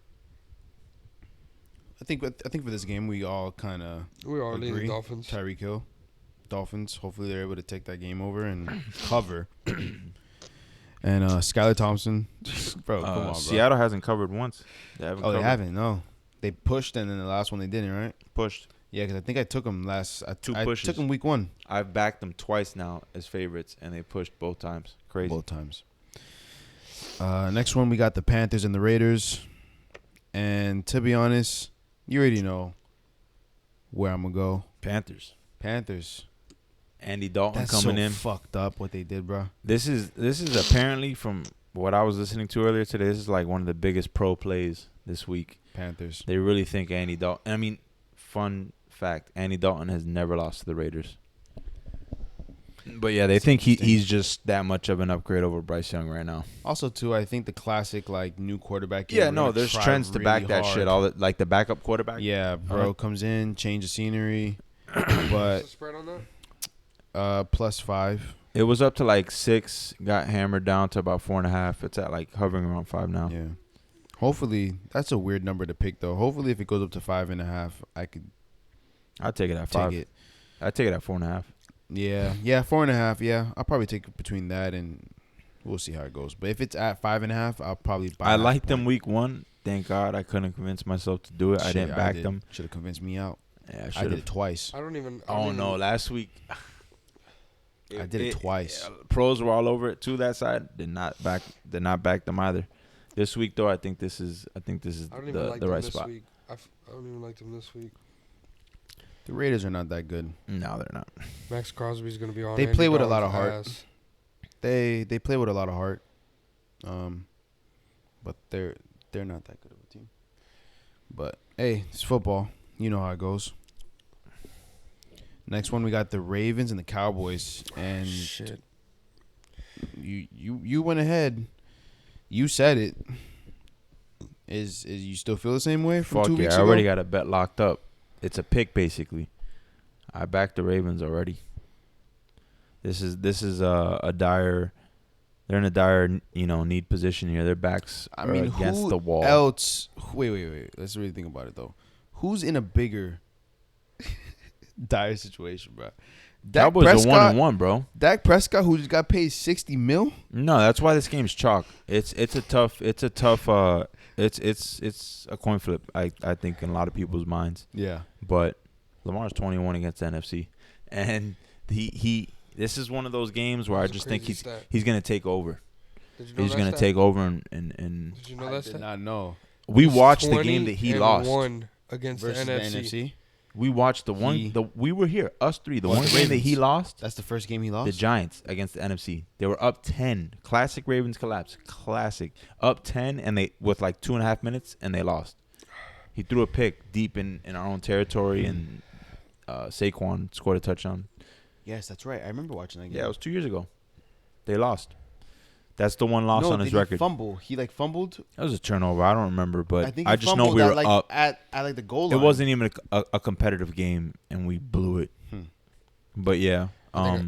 I think for this game we all kind of leaning Dolphins. Tyreek Hill, Dolphins. Hopefully they're able to take that game over and cover. And Skylar Thompson, bro, come on, bro. Seattle hasn't covered once. They haven't. No, they pushed, and then the last one they didn't, right? Pushed. Yeah, because I think I took them I took them week 1. I've backed them twice now as favorites, and they pushed both times. Crazy. Both times. Next one, we got the Panthers and the Raiders. And to be honest, you already know where I'm going to go. Panthers. Andy Dalton coming in. That's so fucked up what they did, bro. This is apparently, from what I was listening to earlier today, this is like one of the biggest pro plays this week. Panthers. They really think Andy Dalton. I mean, fun fact, Andy Dalton has never lost to the Raiders. But yeah, they think he's just that much of an upgrade over Bryce Young right now. Also, too, I think the classic like new quarterback. Yeah, no, there's trends to back that shit. All the, like the backup quarterback. Yeah, bro, comes in, change the scenery. But what's the spread on that? +5. It was up to like 6, got hammered down to about 4.5. It's at like hovering around 5 now. Yeah. Hopefully, that's a weird number to pick though. Hopefully, if it goes up to 5.5, I'd take it at 5. I'd take it at 4.5. Yeah, 4.5. Yeah, I'll probably take it between that and we'll see how it goes. But if it's at 5.5, I'll probably buy. I liked them week 1. Thank God I couldn't convince myself to do it. I didn't back them. Should have convinced me out. Yeah, I did it twice. No, last week. I did it twice. Pros were all over it too. That side did not back them either. This week though, I think this is the right spot. I don't even like them this week. The Raiders are not that good. No, they're not. Max Crosby's gonna be on. They play with a lot of heart. They play with a lot of heart. But they're not that good of a team. But hey, it's football. You know how it goes. Next one, we got the Ravens and the Cowboys, and shit. You went ahead. You said it. Is you still feel the same way from 2 weeks ago? I already got a bet locked up. It's a pick basically. I backed the Ravens already. This is a dire. They're in a dire need position here. Their backs are against the wall. Else? Wait. Let's really think about it though. Who's in a bigger dire situation, bro? Cowboys are 1-1, bro. Dak Prescott, who just got paid $60 million. No, that's why this game's chalk. It's a tough. It's a coin flip. I think in a lot of people's minds. Yeah. But Lamar's 21 against the NFC, and he. This is one of those games where I just think he's gonna take over. He's gonna take over and. Did you know that? I did not know. We watched the game that he lost. Won against the NFC. We watched the one. We were here, us three. The one game that he lost. That's the first game he lost. The Giants against the NFC. They were up 10. Classic Ravens collapse. Classic. Up 10 and they with like 2.5 minutes and they lost. He threw a pick deep in our own territory and Saquon scored a touchdown. Yes, that's right. I remember watching that game. Yeah, it was 2 years ago. They lost. That's the one loss on his record. Fumble. He fumbled. That was a turnover. I don't remember, but I just know we were up at the goal line. It wasn't even a competitive game, and we blew it. But yeah, I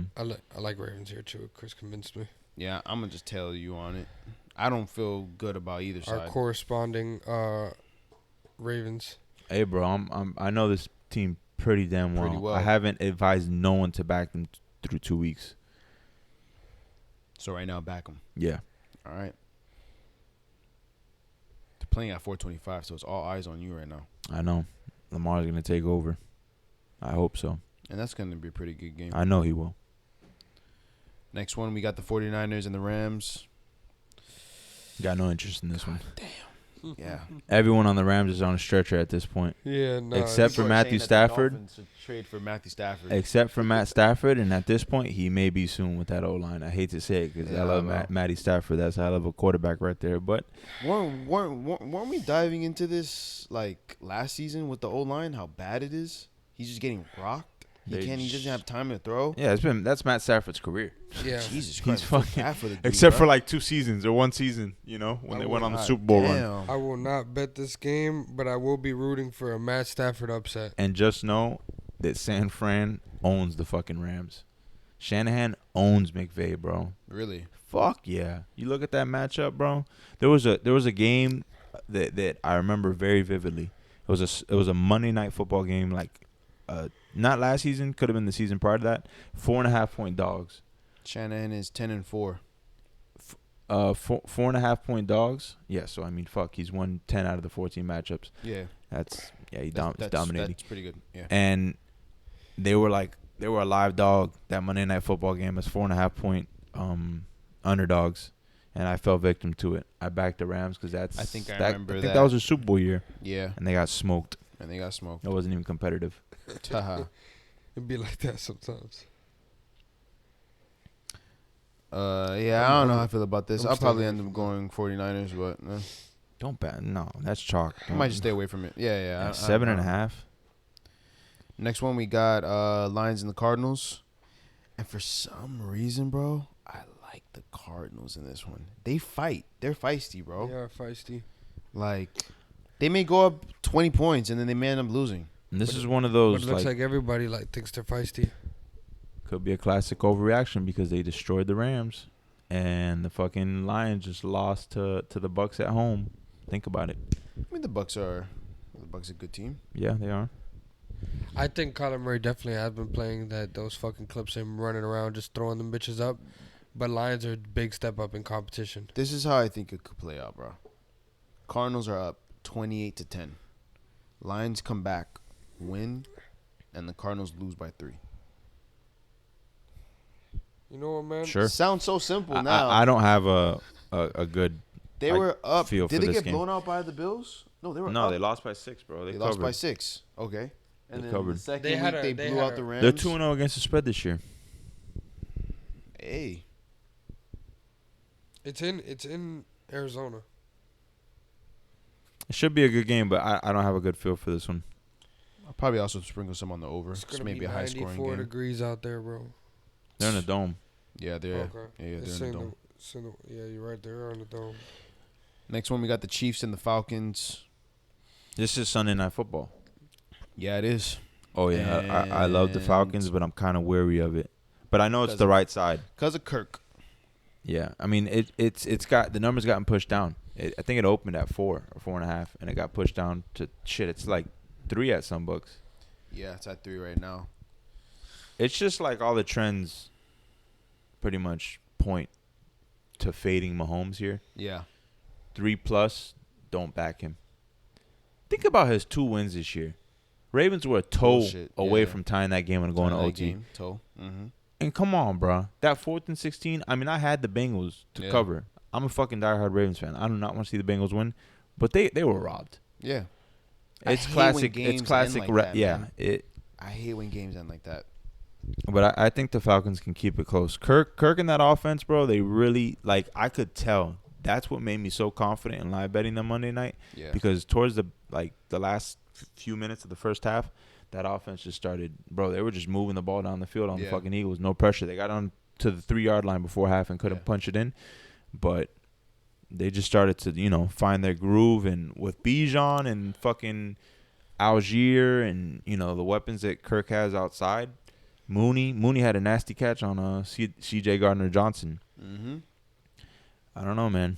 like Ravens here too. Chris convinced me. Yeah, I'm gonna just tell you on it. I don't feel good about either side. Our corresponding Ravens. Hey, bro, I know this team pretty damn well. I haven't advised no one to back them through 2 weeks. So right now, back them. Yeah. All right. They're playing at 425, so it's all eyes on you right now. I know. Lamar's going to take over. I hope so. And that's going to be a pretty good game. I know he will. Next one, we got the 49ers and the Rams. Got no interest in this one. Damn. Yeah. Everyone on the Rams is on a stretcher at this point. Yeah, no. Except for Matthew Stafford. Trade for Matthew Stafford. Except for Matt Stafford, and at this point, he may be soon with that O-line. I hate to say it because I love Matty Stafford. That's a hell of a quarterback right there. But weren't we diving into this like last season with the O-line? How bad it is. He's just getting rocked. He doesn't have time to throw. Yeah, that's Matt Stafford's career. Yeah, Jesus Christ, he's fucking. Except for like 2 seasons or 1 season, when they went on the Super Bowl run. I will not bet this game, but I will be rooting for a Matt Stafford upset. And just know that San Fran owns the fucking Rams. Shanahan owns McVay, bro. Really? Fuck yeah! You look at that matchup, bro. There was a game that I remember very vividly. It was a Monday Night Football game, like. Not last season, could have been the season prior to that. 4.5-point dogs. Shanahan is 10-4. 4.5-point dogs. Yeah, so I mean, fuck, he's won 10 out of the 14 matchups. Yeah, he dominated. That's pretty good. Yeah, and they were a live dog that Monday Night Football game as 4.5-point underdogs, and I fell victim to it. I backed the Rams because I think that was a Super Bowl year. Yeah, and they got smoked. It wasn't even competitive. It'd be like that sometimes. Yeah, I don't know how I feel about this. I'll probably end up going 49ers, but don't bet. No, that's chalk. I might just stay away from it. Yeah. 7.5. Next one, we got Lions and the Cardinals. And for some reason, bro, I like the Cardinals in this one. They fight. They're feisty, bro. They are feisty. Like, they may go up 20 points, and then they may end up losing. And this is one of those. But it looks like everybody thinks they're feisty. Could be a classic overreaction because they destroyed the Rams, and the fucking Lions just lost to the Bucs at home. Think about it. I mean, the Bucs are a good team. Yeah, they are. I think Kyler Murray definitely has been playing those fucking clips of him running around just throwing them bitches up. But Lions are a big step up in competition. This is how I think it could play out, bro. Cardinals are up 28-10. Lions come back, win, and the Cardinals lose by 3. You know what, man? Sure. Sounds so simple now. I don't have a good. They were up. Did they get blown out by the Bills? No, they were. No, up. they lost by 6, bro. They lost by 6. Okay. And they then covered. The second week they blew out the Rams. They're 2-0 against the spread this year. Hey. It's in Arizona. It should be a good game, but I don't have a good feel for this one. I'll probably also sprinkle some on the over. It's gonna maybe be a high scoring 94 game. degrees out there, bro. They're in a dome. Yeah, they're. Okay. Yeah, they're in the dome. Yeah, you're right. They're on the dome. Next one, we got the Chiefs and the Falcons. This is Sunday Night Football. Yeah, it is. Oh yeah, I love the Falcons, but I'm kind of wary of it. But I know it's the right side. Because of Kirk. Yeah, I mean it's got the numbers gotten pushed down. I think it opened at 4 or 4.5, and it got pushed down to shit. It's like 3 at some books. Yeah, it's at 3 right now. It's just like all the trends, pretty much point to fading Mahomes here. Yeah. 3+, don't back him. Think about his 2 wins this year. Ravens were a toe away from tying that game and going to OT. Toe. Mm-hmm. And come on, bro. That 4th and 16, I mean, I had the Bengals to cover. I'm a fucking diehard Ravens fan. I do not want to see the Bengals win, but they were robbed. Yeah. It's classic. It's classic. I hate when games end like that. But I think the Falcons can keep it close. Kirk in that offense, bro, they really, like, I could tell. That's what made me so confident in live betting them Monday night. Yeah. Because towards the last few minutes of the first half, that offense just started, bro, they were just moving the ball down the field on the fucking Eagles. No pressure. They got on to the 3-yard line before half and couldn't punch it in. But they just started to, find their groove. And with Bijan and fucking Algier and, the weapons that Kirk has outside, Mooney had a nasty catch on C.J. Gardner-Johnson. Mm-hmm. I don't know, man.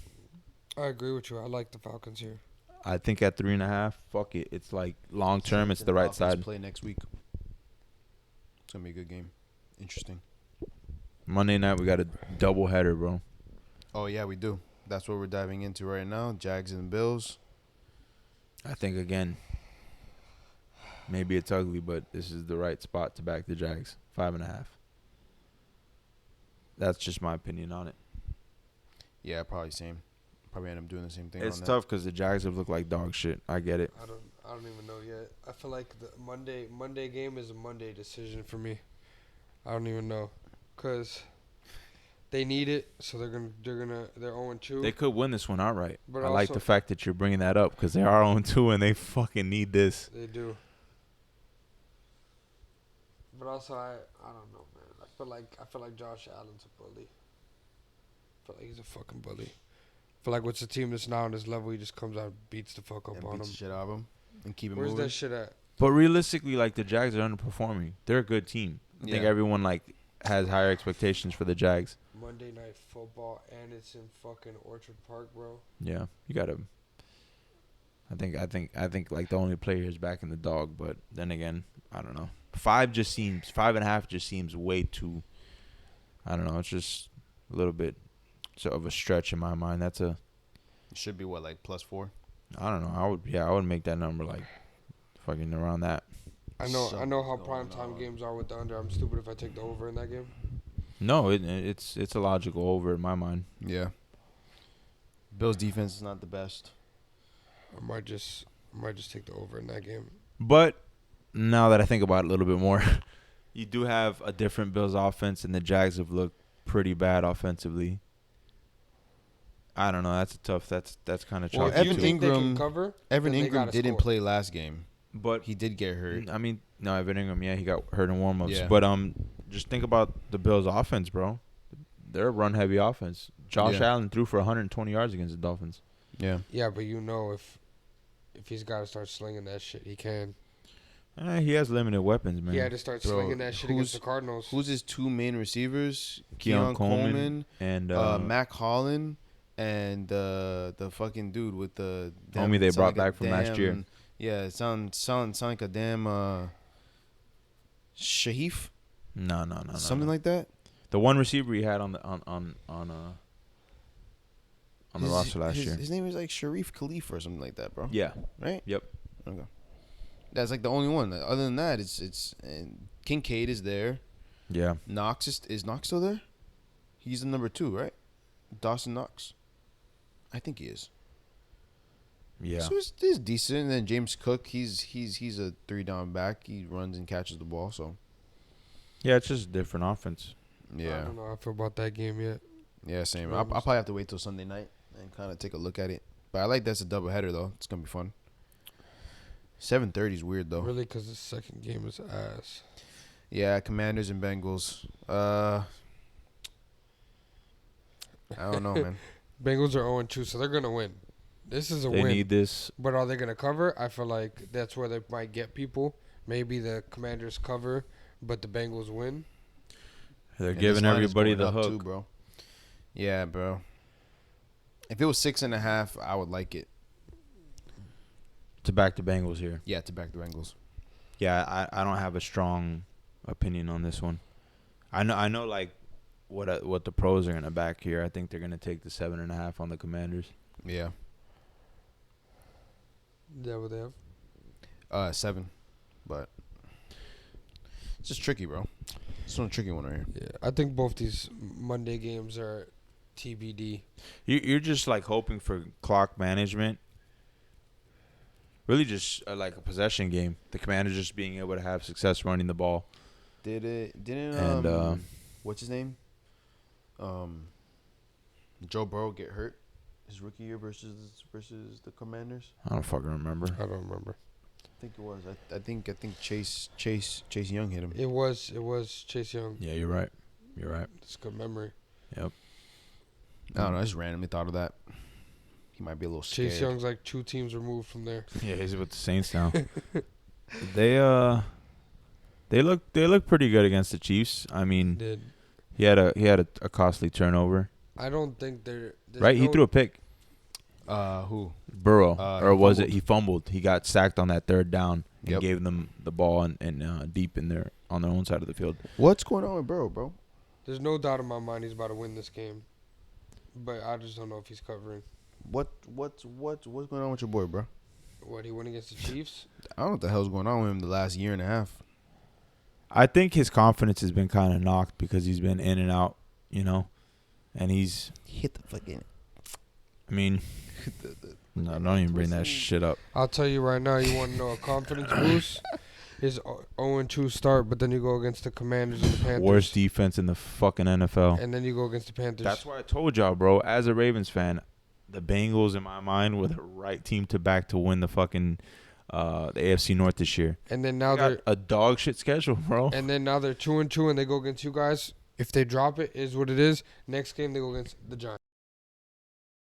I agree with you. I like the Falcons here. I think at 3.5, fuck it. It's like long term, it's the right side. Play next week. It's gonna be a good game. Interesting. Monday night we got a double header, bro. Oh yeah, we do. That's what we're diving into right now. Jags and Bills. I think again, maybe it's ugly, but this is the right spot to back the Jags. 5.5. That's just my opinion on it. Yeah, probably same. Probably end up doing the same thing. It's tough because the Jags have looked like dog shit. I get it. I don't even know yet. I feel like the Monday game is a Monday decision for me. I don't even know, cause they need it, so they're 0-2. They could win this one outright. But I like the fact that you're bringing that up because they are 0-2 and they fucking need this. They do. But also, I don't know, man. I feel like Josh Allen's a bully. I feel like he's a fucking bully. I feel like what's the team that's now on this level, he just comes out and beats the fuck up on him. Beats the shit out of him and keep him Where's moving. that shit at? But realistically, the Jags are underperforming. They're a good team. I think everyone has higher expectations for the Jags. Monday Night Football, and it's in fucking Orchard Park, bro. Yeah, you gotta. I think the only player is back in the dog, but then again, I don't know. 5.5 just seems way too. I don't know. It's just a little bit of a stretch in my mind. It should be what, like +4? I don't know. I would make that number fucking around that. I know how primetime games are with the under. I'm stupid if I take the over in that game. No, it's a logical over in my mind. Yeah. Bills defense is not the best. I might just take the over in that game. But now that I think about it a little bit more, you do have a different Bills offense, and the Jags have looked pretty bad offensively. I don't know. That's kind of chalky. Evan Ingram didn't play last game, but he did get hurt. I mean, no, Evan Ingram, he got hurt in warm-ups. Yeah. But just think about the Bills' offense, bro. They're a run-heavy offense. Josh Allen threw for 120 yards against the Dolphins. Yeah. Yeah, but if he's got to start slinging that shit, he can. He has limited weapons, man. He had to start slinging that shit against the Cardinals. Who's his two main receivers? Keon Coleman and Mac Holland and the fucking dude with the homie they brought back from last year. Yeah, it sounds like a damn Shahif. No. Something like that. The one receiver he had on the roster last year. His name is like Sharif Khalifa or something like that, bro. Yeah. Right. Yep. Okay. That's like the only one. Other than that, it's Kincaid is there. Yeah. Knox is Knox still there? He's the number 2, right? Dawson Knox. I think he is. Yeah. So it's decent. And then James Cook, he's a 3-down back. He runs and catches the ball. So. Yeah, it's just a different offense. Yeah. I don't know how I feel about that game yet. Yeah, same. I'll probably have to wait till Sunday night and kind of take a look at it. But I like that's a doubleheader though. It's gonna be fun. 7:30 is weird though. Really, because the second game is ass. Yeah, Commanders and Bengals. I don't know, man. Bengals are 0-2, so they're gonna win. This is a win. They need this. But are they gonna cover? I feel like that's where they might get people. Maybe the Commanders cover, but the Bengals win. They're giving everybody the hook, too, bro. Yeah, bro. If it was 6.5, I would like it. To back the Bengals here. Yeah, to back the Bengals. Yeah, I don't have a strong opinion on this one. I know like what the pros are gonna back here. I think they're gonna take the 7.5 on the Commanders. Yeah. Is that what they have? 7, but it's just tricky, bro. It's one tricky one right here. Yeah, I think both these Monday games are TBD. You're just like hoping for clock management. Really, just like a possession game. The Commanders just being able to have success running the ball. Didn't what's his name? Joe Burrow get hurt his rookie year versus the Commanders? I don't fucking remember. I don't remember. I think it was. I think Chase Young hit him. It was Chase Young. Yeah, you're right. It's a good memory. Yep. I don't know. I just randomly thought of that. He might be a little scared. Chase Young's like 2 teams removed from there. Yeah, he's with the Saints now. They look pretty good against the Chiefs. I mean, he had a costly turnover. I don't think they're right. He threw a pick. Who? Burrow, or was it he fumbled? He got sacked on that 3rd down and gave them the ball and deep in there on their own side of the field. What's going on with Burrow, bro? There's no doubt in my mind he's about to win this game, but I just don't know if he's covering. What's going on with your boy, bro? What, he went against the Chiefs? I don't know what the hell's going on with him the last year and a half. I think his confidence has been kind of knocked because he's been in and out, and he's hit the fucking. I mean, no, don't even bring that shit up. I'll tell you right now. You want to know a confidence boost? Is 0-2 start, but then you go against the Commanders and the Panthers. Worst defense in the fucking NFL. And then you go against the Panthers. That's why I told y'all, bro. As a Ravens fan, the Bengals, in my mind, were the right team to back to win the fucking the AFC North this year. And then now they're a dog shit schedule, bro. And then now they're 2-2, and they go against you guys. If they drop it, is what it is. Next game they go against the Giants.